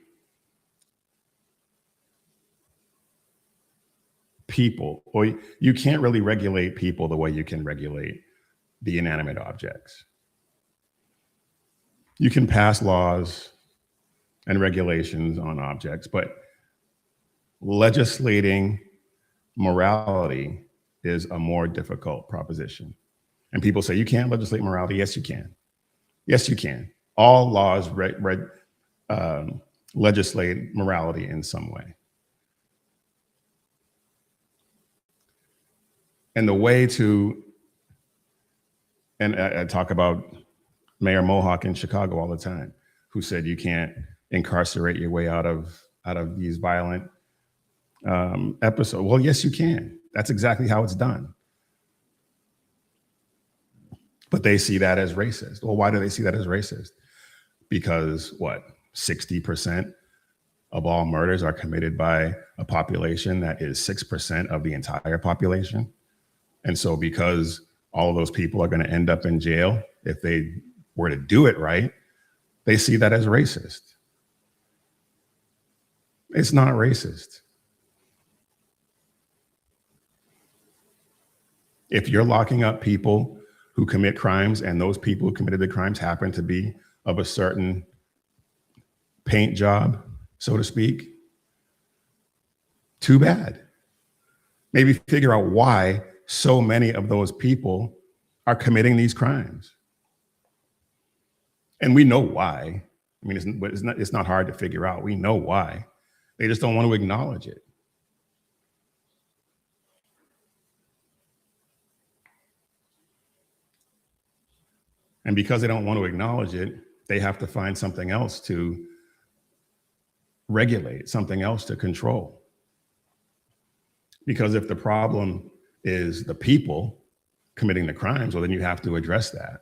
people, or you can't really regulate people the way you can regulate the inanimate objects. You can pass laws and regulations on objects, but legislating morality is a more difficult proposition. And people say, you can't legislate morality. Yes, you can. Yes, you can. All laws legislate morality in some way. And the way to, and I talk about Mayor Mohawk in Chicago all the time, who said you can't incarcerate your way out of these violent episodes. Well, yes, you can. That's exactly how it's done. But they see that as racist. Well, why do they see that as racist? Because what, 60% of all murders are committed by a population that is 6% of the entire population. And so because all of those people are going to end up in jail if they were to do it right, they see that as racist. It's not racist. If you're locking up people who commit crimes and those people who committed the crimes happen to be of a certain paint job, so to speak, too bad. Maybe figure out why so many of those people are committing these crimes. And we know why. I mean, it's not hard to figure out. We know why. They just don't want to acknowledge it. And because they don't want to acknowledge it, they have to find something else to regulate, something else to control. Because if the problem is the people committing the crimes, well, then you have to address that.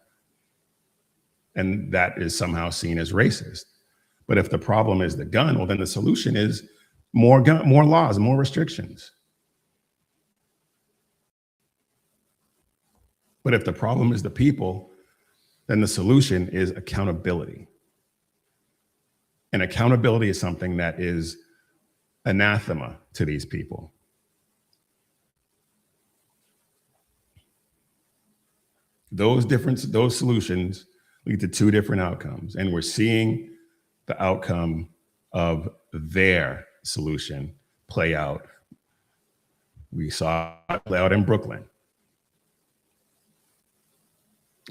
And that is somehow seen as racist. But if the problem is the gun, well, then the solution is more laws, more restrictions. But if the problem is the people, then the solution is accountability. And accountability is something that is anathema to these people. Those solutions lead to two different outcomes. And we're seeing the outcome of their solution play out. We saw it play out in Brooklyn.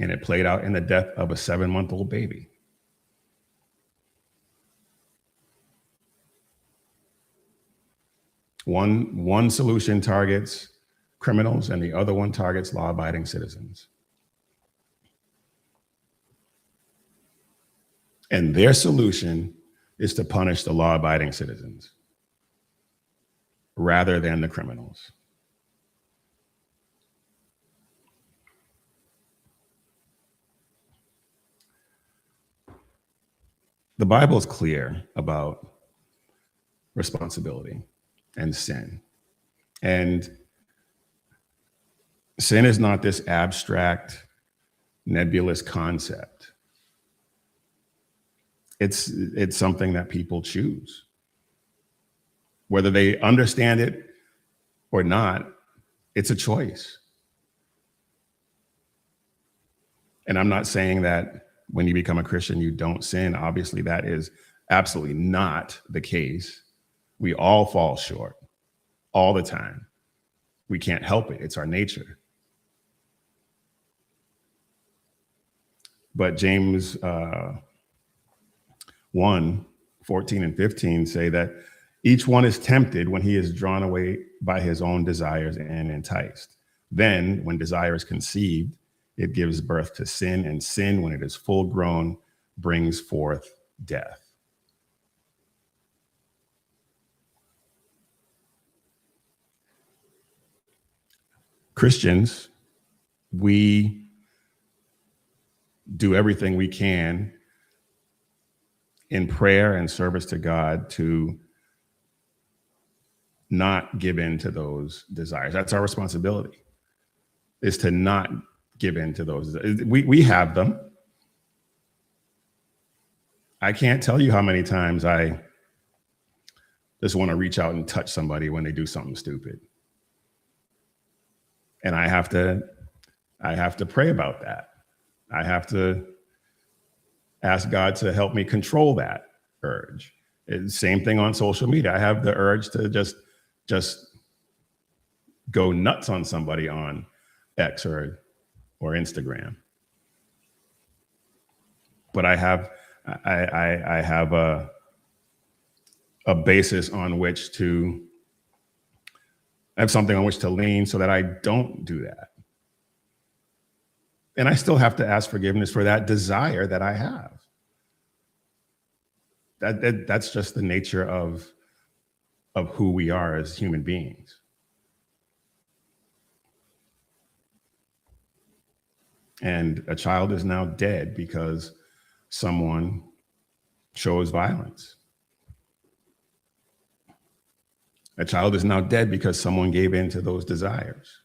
And it played out in the death of a 7-month-old baby. One solution targets criminals and the other one targets law-abiding citizens. And their solution is to punish the law-abiding citizens rather than the criminals. The Bible is clear about responsibility and sin. And sin is not this abstract, nebulous concept. It's something that people choose. Whether they understand it or not, it's a choice. And I'm not saying that when you become a Christian, you don't sin. Obviously, that is absolutely not the case. We all fall short all the time. We can't help it. It's our nature. But James 1:14 and 15 say that each one is tempted when he is drawn away by his own desires and enticed. Then, when desire is conceived, it gives birth to sin, and sin, when it is full grown, brings forth death. Christians, we do everything we can in prayer and service to God to not give in to those desires. That's our responsibility, is to not give in to those. We have them. I can't tell you how many times I just want to reach out and touch somebody when they do something stupid. And I have to pray about that. I have to ask God to help me control that urge. Same thing on social media. I have the urge to just go nuts on somebody on X or Instagram. But I have a basis on which to I have something on which to lean so that I don't do that. And I still have to ask forgiveness for that desire that I have. That's just the nature of who we are as human beings. And a child is now dead because someone chose violence. A child is now dead because someone gave in to those desires.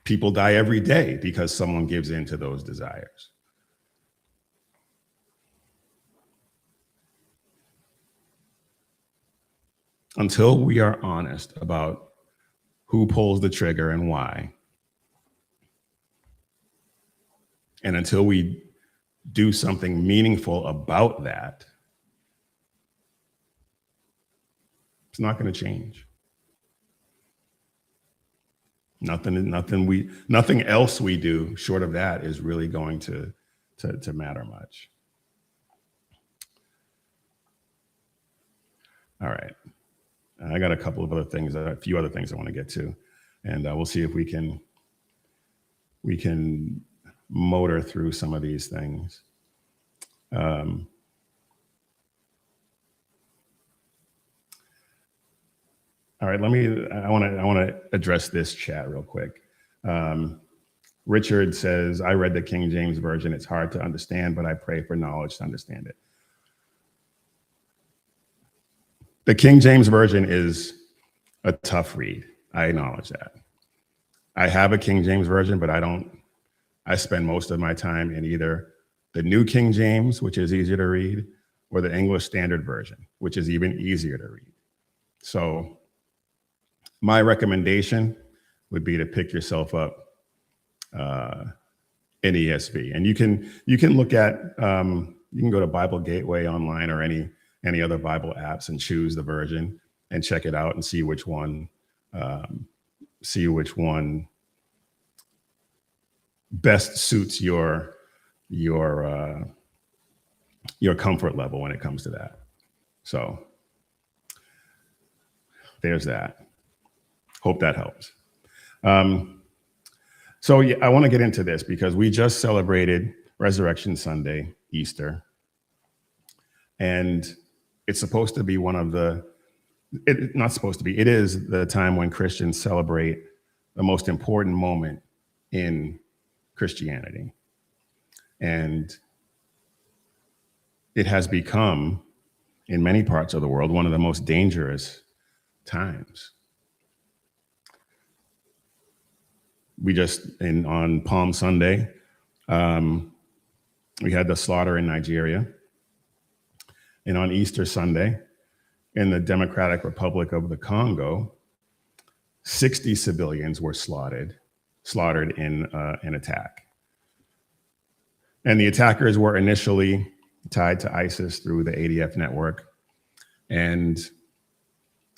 People die every day because someone gives in to those desires. Until we are honest about who pulls the trigger and why, and until we do something meaningful about that, it's not going to change. Nothing else we do short of that is really going to matter much. All right. I got a few other things I want to get to, and we'll see if we can motor through some of these things. All right, I want to address this chat real quick. Richard says, I read the King James Version. It's hard to understand, but I pray for knowledge to understand it. The King James Version is a tough read. I acknowledge that. I have a King James Version, but I spend most of my time in either the New King James, which is easier to read, or the English Standard Version, which is even easier to read. So my recommendation would be to pick yourself up an ESV. And you can look at, you can go to Bible Gateway online or any other Bible apps and choose the version and check it out and see which one best suits your comfort level when it comes to that. So there's that. Hope that helps. So yeah, I want to get into this because we just celebrated Resurrection Sunday, Easter, and it's supposed to be not supposed to be, it is the time when Christians celebrate the most important moment in Christianity. And it has become, in many parts of the world, one of the most dangerous times. On Palm Sunday, we had the slaughter in Nigeria. And on Easter Sunday, in the Democratic Republic of the Congo, 60 civilians were slaughtered in an attack. And the attackers were initially tied to ISIS through the ADF network. And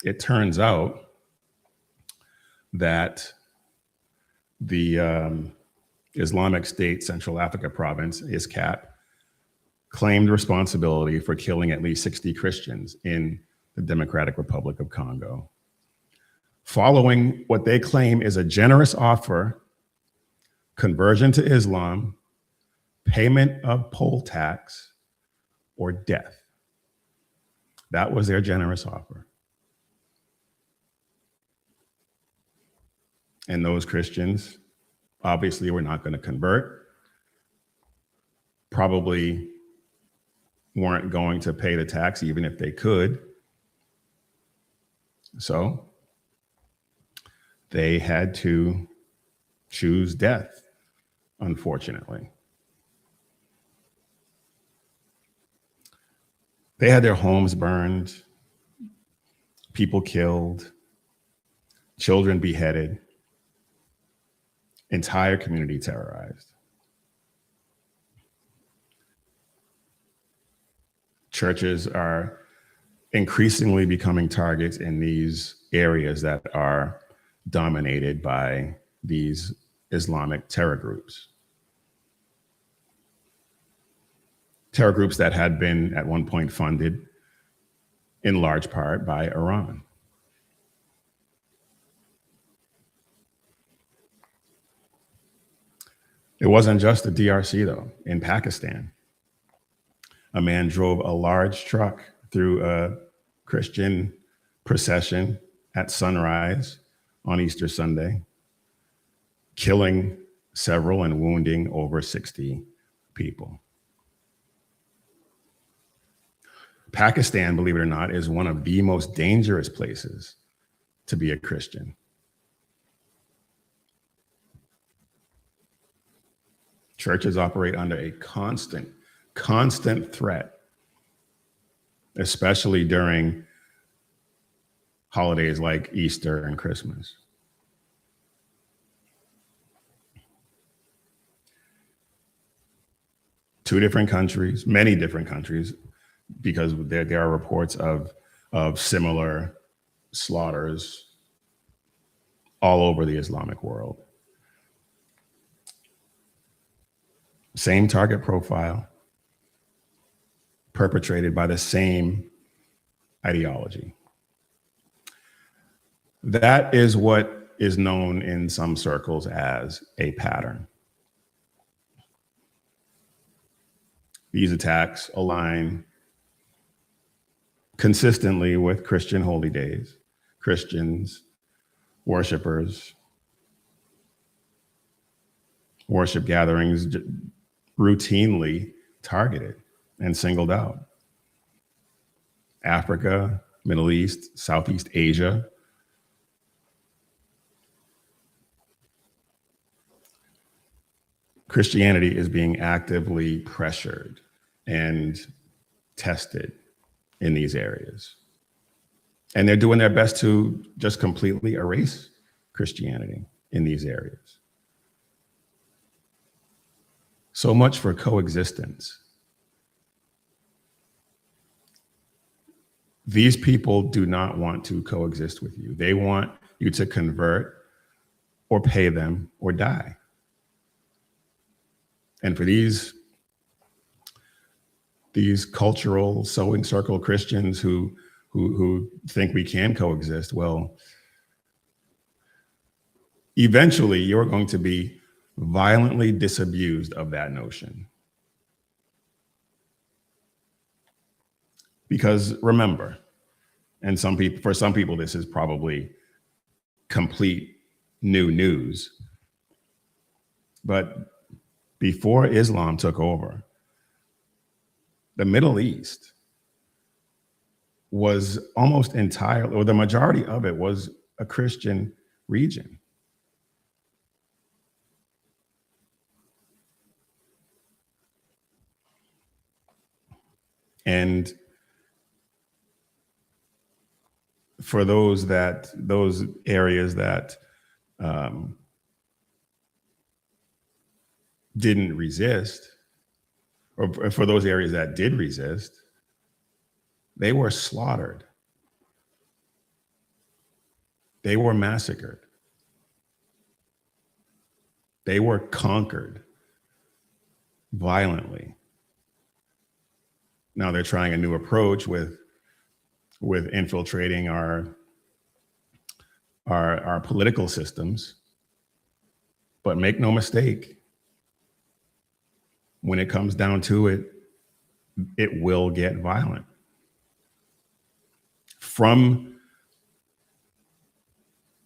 it turns out that the Islamic State Central Africa Province, ISCAP, claimed responsibility for killing at least 60 Christians in the Democratic Republic of Congo, following what they claim is a generous offer, conversion to Islam, payment of poll tax, or death. That was their generous offer. And those Christians obviously were not going to convert, probably weren't going to pay the tax even if they could. So they had to choose death, unfortunately. They had their homes burned, people killed, children beheaded, entire community terrorized. Churches are increasingly becoming targets in these areas that are dominated by these Islamic terror groups. Terror groups that had been at one point funded in large part by Iran. It wasn't just the DRC though. In Pakistan, a man drove a large truck through a Christian procession at sunrise on Easter Sunday, killing several and wounding over 60 people. Pakistan, believe it or not, is one of the most dangerous places to be a Christian. Churches operate under a constant threat, especially during holidays like Easter and Christmas. Many different countries, because there are reports of similar slaughters all over the Islamic world. Same target profile, perpetrated by the same ideology. That is what is known in some circles as a pattern. These attacks align consistently with Christian holy days, Christians, worshipers, worship gatherings routinely targeted and singled out. Africa, Middle East, Southeast Asia. Christianity is being actively pressured and tested in these areas. And they're doing their best to just completely erase Christianity in these areas. So much for coexistence. These people do not want to coexist with you. They want you to convert or pay them or die. And for these cultural sewing circle Christians who think we can coexist, well, eventually you're going to be violently disabused of that notion. Because remember, and for some people, this is probably complete new news, but before Islam took over, the Middle East was almost entirely, or the majority of it was a Christian region. And for those areas that didn't resist, or for those areas that did resist, they were slaughtered. They were massacred. They were conquered violently. Now they're trying a new approach with infiltrating our political systems. But make no mistake, when it comes down to it, it will get violent. From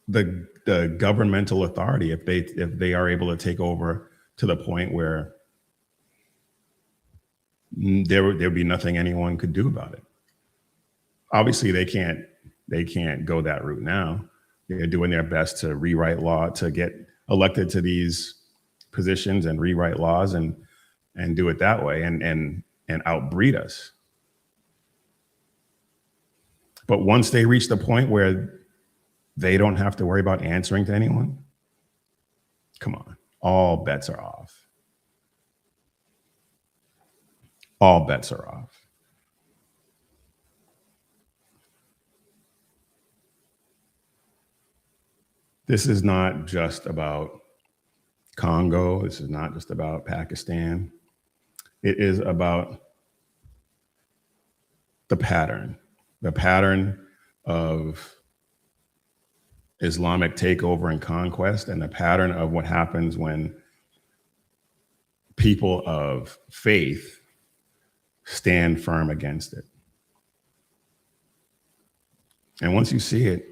the governmental authority, if they are able to take over to the point where there would be nothing anyone could do about it. Obviously, they can't go that route now. They're doing their best to rewrite law, to get elected to these positions and rewrite laws and do it that way and outbreed us. But once they reach the point where they don't have to worry about answering to anyone, come on, all bets are off. All bets are off. This is not just about Congo. This is not just about Pakistan. It is about the pattern of Islamic takeover and conquest, and the pattern of what happens when people of faith stand firm against it. And once you see it,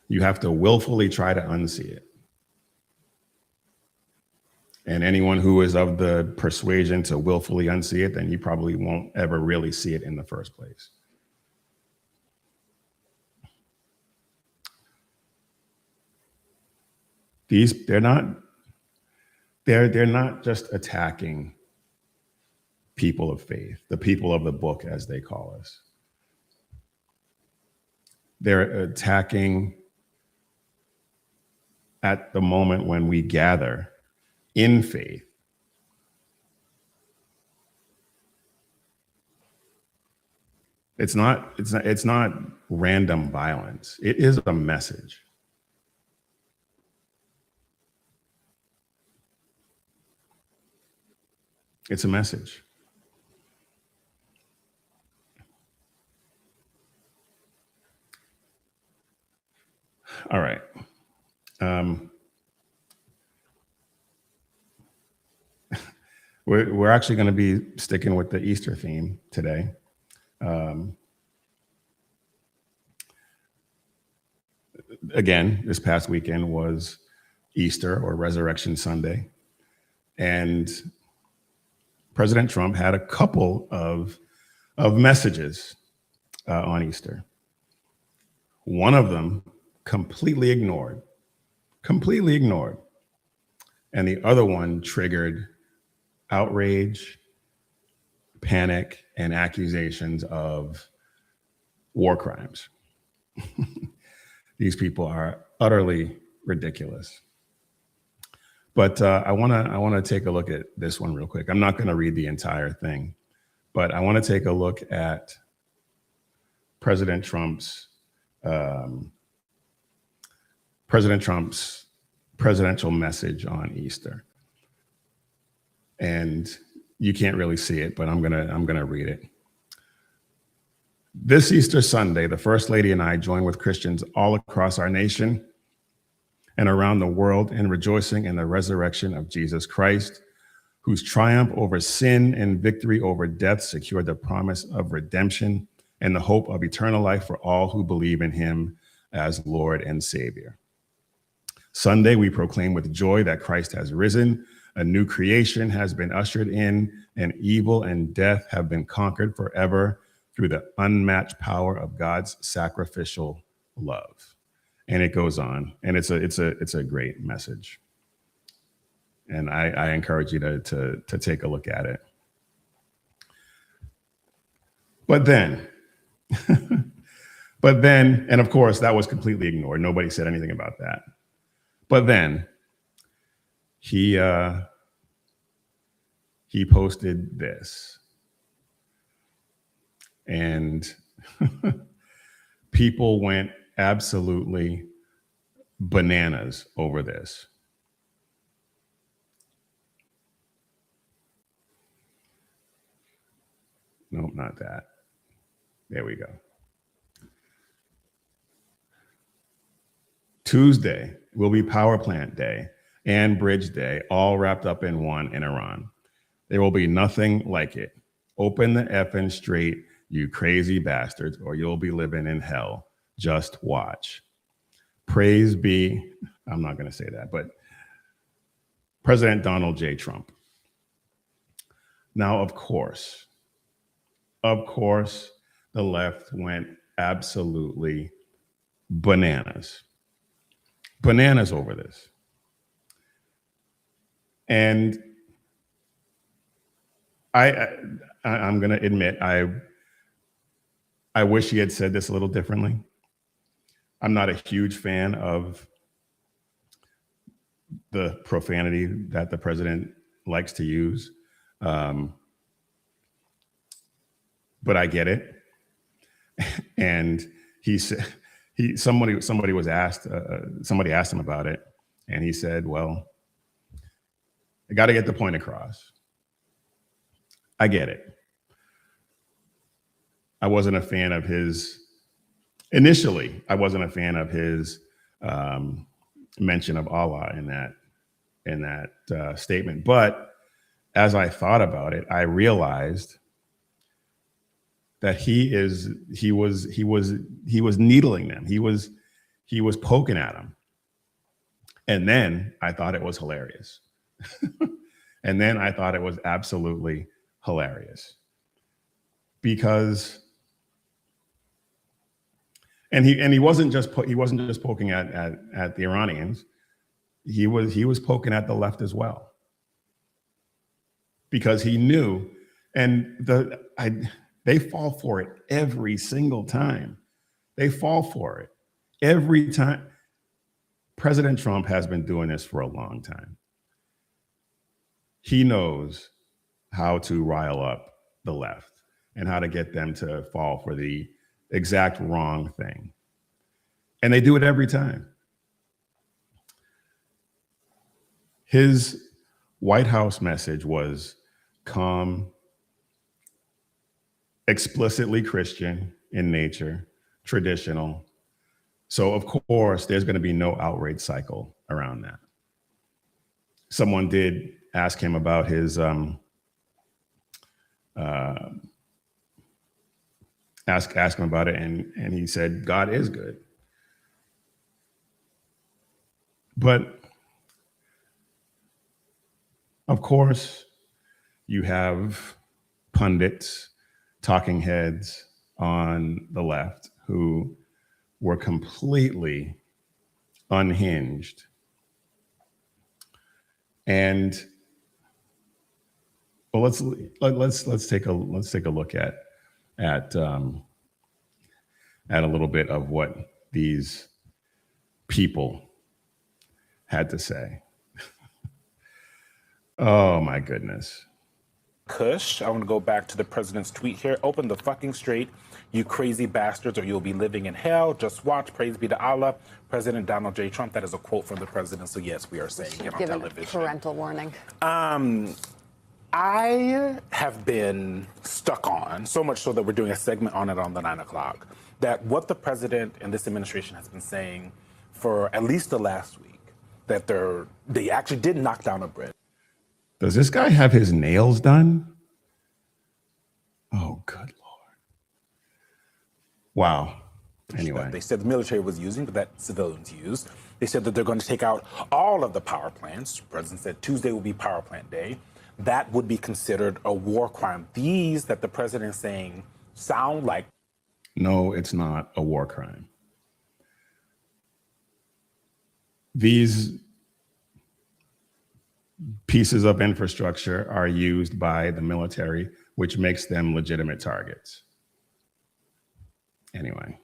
you have to willfully try to unsee it. And anyone who is of the persuasion to willfully unsee it, then you probably won't ever really see it in the first place. They're not just attacking people of faith, the people of the book, as they call us. They're attacking at the moment when we gather in faith. It's not random violence. It is a message. It's a message. All right. we're actually going to be sticking with the Easter theme today. Again, this past weekend was Easter or Resurrection Sunday. And President Trump had a couple of messages on Easter. One of them completely ignored. And the other one triggered outrage, panic, and accusations of war crimes. These people are utterly ridiculous. But I want to take a look at this one real quick. I'm not going to read the entire thing, but I want to take a look at President Trump's presidential message on Easter. And you can't really see it, but I'm gonna read it. This Easter Sunday, the First Lady and I join with Christians all across our nation and around the world in rejoicing in the resurrection of Jesus Christ, whose triumph over sin and victory over death secured the promise of redemption and the hope of eternal life for all who believe in him as Lord and Savior. Sunday, we proclaim with joy that Christ has risen, a new creation has been ushered in, and evil and death have been conquered forever through the unmatched power of God's sacrificial love. And it goes on, and it's a great message. And I encourage you to take a look at it. But then, and of course, that was completely ignored. Nobody said anything about that. But then he posted this, and people went absolutely bananas over this. Nope, not that. There we go. Tuesday will be Power Plant Day and Bridge Day, all wrapped up in one in Iran. There will be nothing like it. Open the effing straight, you crazy bastards, or you'll be living in hell. Just watch. Praise be, I'm not going to say that, but President Donald J. Trump. Now, of course, the left went absolutely bananas over this. And I'm going to admit, I wish he had said this a little differently. I'm not a huge fan of the profanity that the president likes to use. But I get it. And he said, somebody was asked, somebody asked him about it, and he said, well, I got to get the point across. I get it. I wasn't a fan of his, initially, I wasn't a fan of his mention of Allah in that statement. But as I thought about it, I realized that he was needling them. He was poking at them. And then I thought it was hilarious. And then I thought it was absolutely hilarious. Because he wasn't just poking at the Iranians. He was poking at the left as well. Because he knew, and they fall for it every single time. They fall for it every time. President Trump has been doing this for a long time. He knows how to rile up the left and how to get them to fall for the exact wrong thing. And they do it every time. His White House message was calm, explicitly Christian in nature, traditional. So of course, there's going to be no outrage cycle around that. Someone did ask him about his ask him about it, and he said, God is good. But of course, you have pundits, talking heads on the left who were completely unhinged. And well, let's take a look at a little bit of what these people had to say. Oh my goodness. Kush, I want to go back to the president's tweet here. Open the fucking straight, you crazy bastards, or you'll be living in hell. Just watch. Praise be to Allah. President Donald J. Trump. That is a quote from the president. So yes, we are saying it on television. Parental warning. I have been stuck on, so much so that we're doing a segment on it on the 9 o'clock, that what the president and this administration has been saying for at least the last week, that they actually did knock down a bridge. Does this guy have his nails done? Oh, good Lord. Wow. Anyway. They said the military was using, but that civilians used. They said that they're going to take out all of the power plants. The president said Tuesday will be power plant day. That would be considered a war crime. These that the president is saying sound like. No, it's not a war crime. These pieces of infrastructure are used by the military, which makes them legitimate targets. Anyway.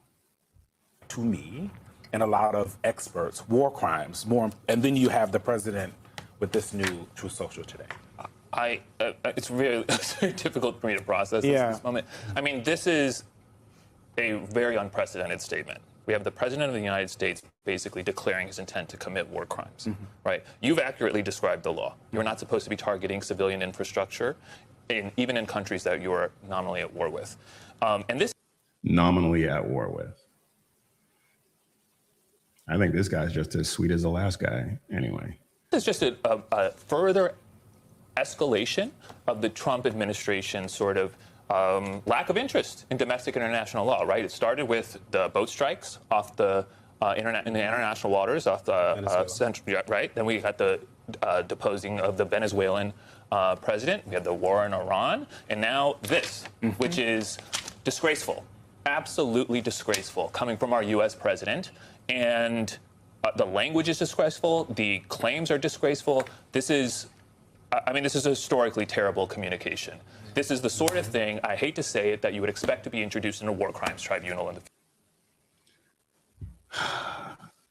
To me and a lot of experts, war crimes, more, and then you have the president with this new Truth Social today. It's very difficult for me to process this moment. I mean, this is a very unprecedented statement. We have the president of the United States basically declaring his intent to commit war crimes, right? You've accurately described the law. You're not supposed to be targeting civilian infrastructure, even in countries that you are nominally at war with. And this nominally at war with. I think this guy's just as sweet as the last guy. Anyway, this is just a further escalation of the Trump administration's sort of lack of interest in domestic international law, right? It started with the boat strikes off in the international waters off the central, right? Then we got the deposing of the Venezuelan president. We had the war in Iran, and now this, which is disgraceful, absolutely disgraceful, coming from our U.S. president. And the language is disgraceful. The claims are disgraceful. This is, I mean, this is a historically terrible communication. This is the sort of thing, I hate to say it, that you would expect to be introduced in a war crimes tribunal in the future.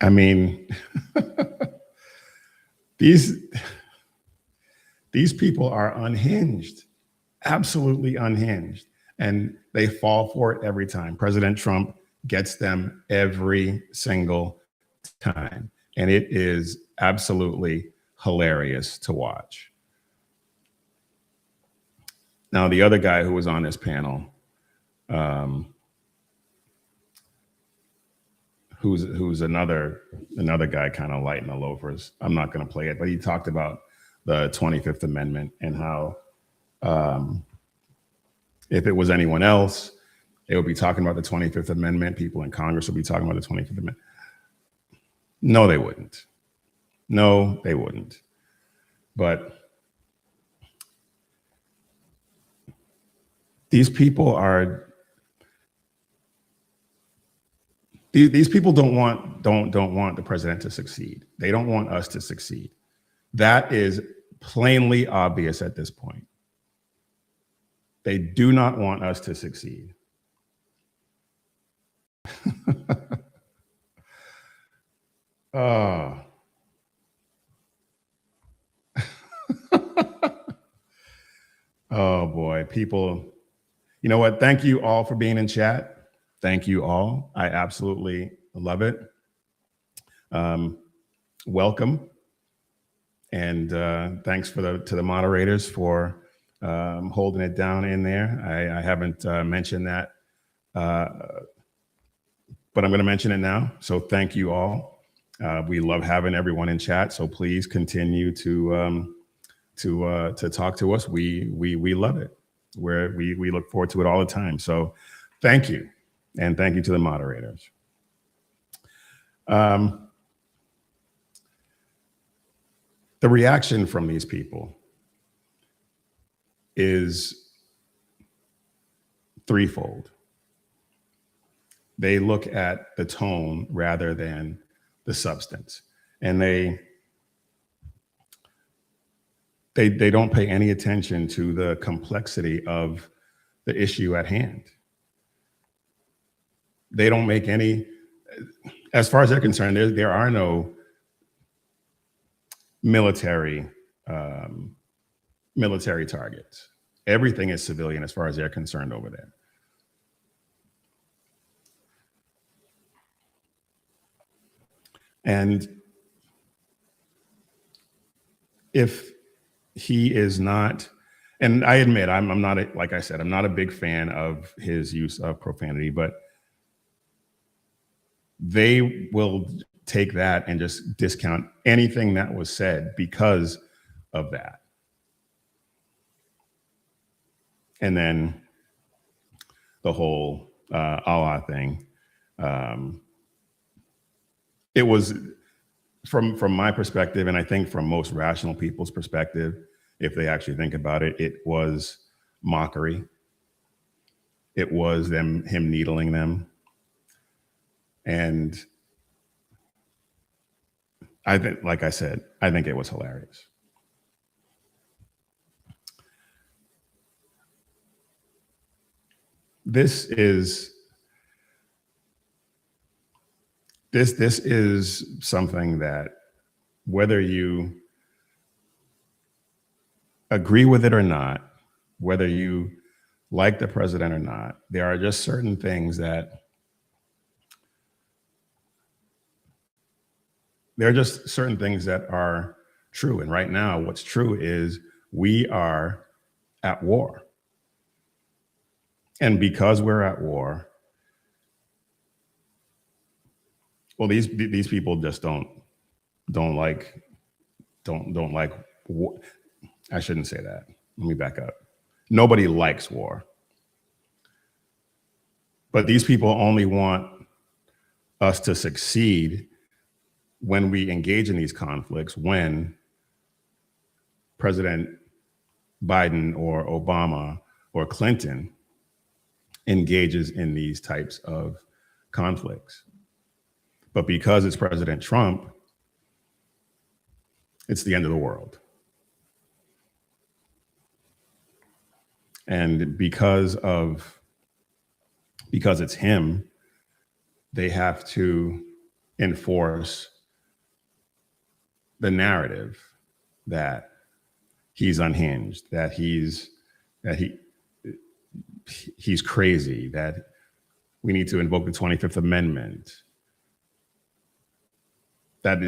I mean, these people are unhinged, absolutely unhinged, and they fall for it every time. President Trump gets them every single time, and it is absolutely hilarious to watch. Now, the other guy who was on this panel, who's another guy kind of light in the loafers. I'm not going to play it, but he talked about the 25th Amendment and how if it was anyone else, they would be talking about the 25th Amendment. People in Congress would be talking about the 25th Amendment. No, they wouldn't. No, they wouldn't. But these people don't want the president to succeed. They don't want us to succeed. That is plainly obvious at this point. They do not want us to succeed. Oh. Oh boy, people. You know what? Thank you all for being in chat. Thank you all. I absolutely love it. Welcome. And thanks to the moderators for holding it down in there. I haven't mentioned that, but I'm going to mention it now. So thank you all. We love having everyone in chat. So please continue to talk to us. We love it. where we look forward to it all the time. So thank you. And thank you to the moderators. The reaction from these people is threefold. They look at the tone rather than the substance, and they don't pay any attention to the complexity of the issue at hand. They don't make any, as far as they're concerned, there are no military targets. Everything is civilian as far as they're concerned over there. And if he is not, and I admit I'm not, like I said, I'm not a big fan of his use of profanity, but they will take that and just discount anything that was said because of that. And then the whole Allah thing. It was, from my perspective, and I think from most rational people's perspective, if they actually think about it, it was mockery. It was him needling them. And I think, like I said, I think it was hilarious. This is something that, whether you agree with it or not, whether you like the president or not, there are just certain things that are true. And right now, what's true is we are at war. And because we're at war, well, these people just don't like war. I shouldn't say that. Let me back up. Nobody likes war. But these people only want us to succeed when we engage in these conflicts, when President Biden or Obama or Clinton engages in these types of conflicts. But because it's President Trump, it's the end of the world. And because it's him, they have to enforce the narrative that he's unhinged, that he's crazy, that we need to invoke the 25th Amendment, that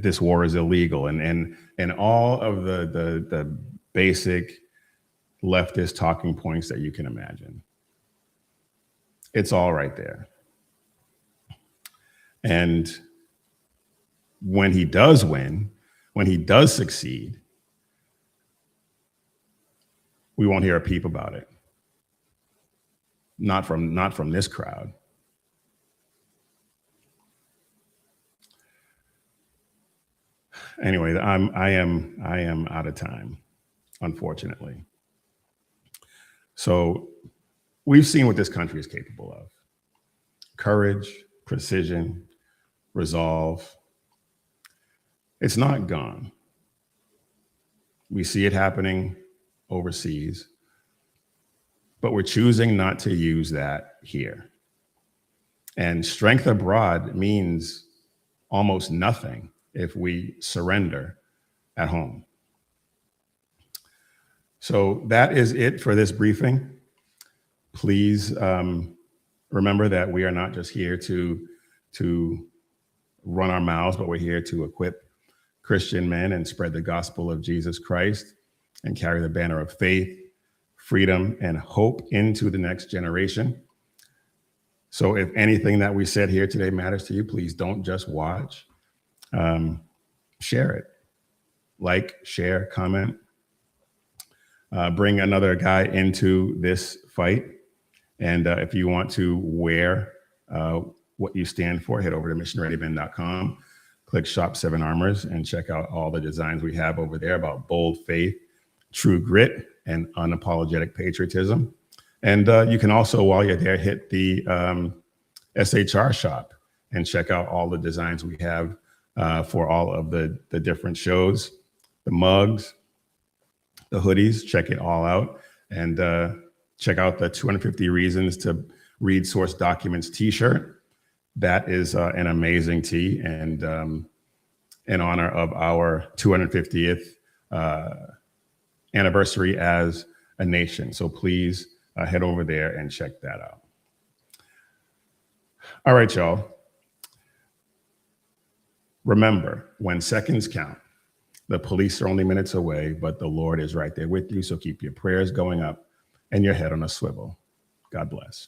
this war is illegal, and all of the basic leftist talking points that you can imagine. It's all right there. And when he does win, when he does succeed, we won't hear a peep about it. Not from this crowd. Anyway, I am out of time, unfortunately. So we've seen what this country is capable of: courage, precision, resolve. It's not gone. We see it happening overseas, but we're choosing not to use that here. And strength abroad means almost nothing if we surrender at home. So that is it for this briefing. Please remember that we are not just here to run our mouths, but we're here to equip Christian men and spread the gospel of Jesus Christ and carry the banner of faith, freedom, and hope into the next generation. So if anything that we said here today matters to you, please don't just watch. Share it. Like, share, comment. bring another guy into this fight. And if you want to wear what you stand for, head over to missionreadymen.com, click Shop 7 Armors, and check out all the designs we have over there about bold faith, true grit, and unapologetic patriotism. And you can also, while you're there, hit the SHR shop and check out all the designs we have for all of the different shows, the mugs, the hoodies. Check it all out. And check out the 250 Reasons to Read Source Documents t-shirt. That is an amazing tee, and in honor of our 250th anniversary as a nation. So please head over there and check that out. All right, y'all. Remember, when seconds count, the police are only minutes away, but the Lord is right there with you. So keep your prayers going up and your head on a swivel. God bless.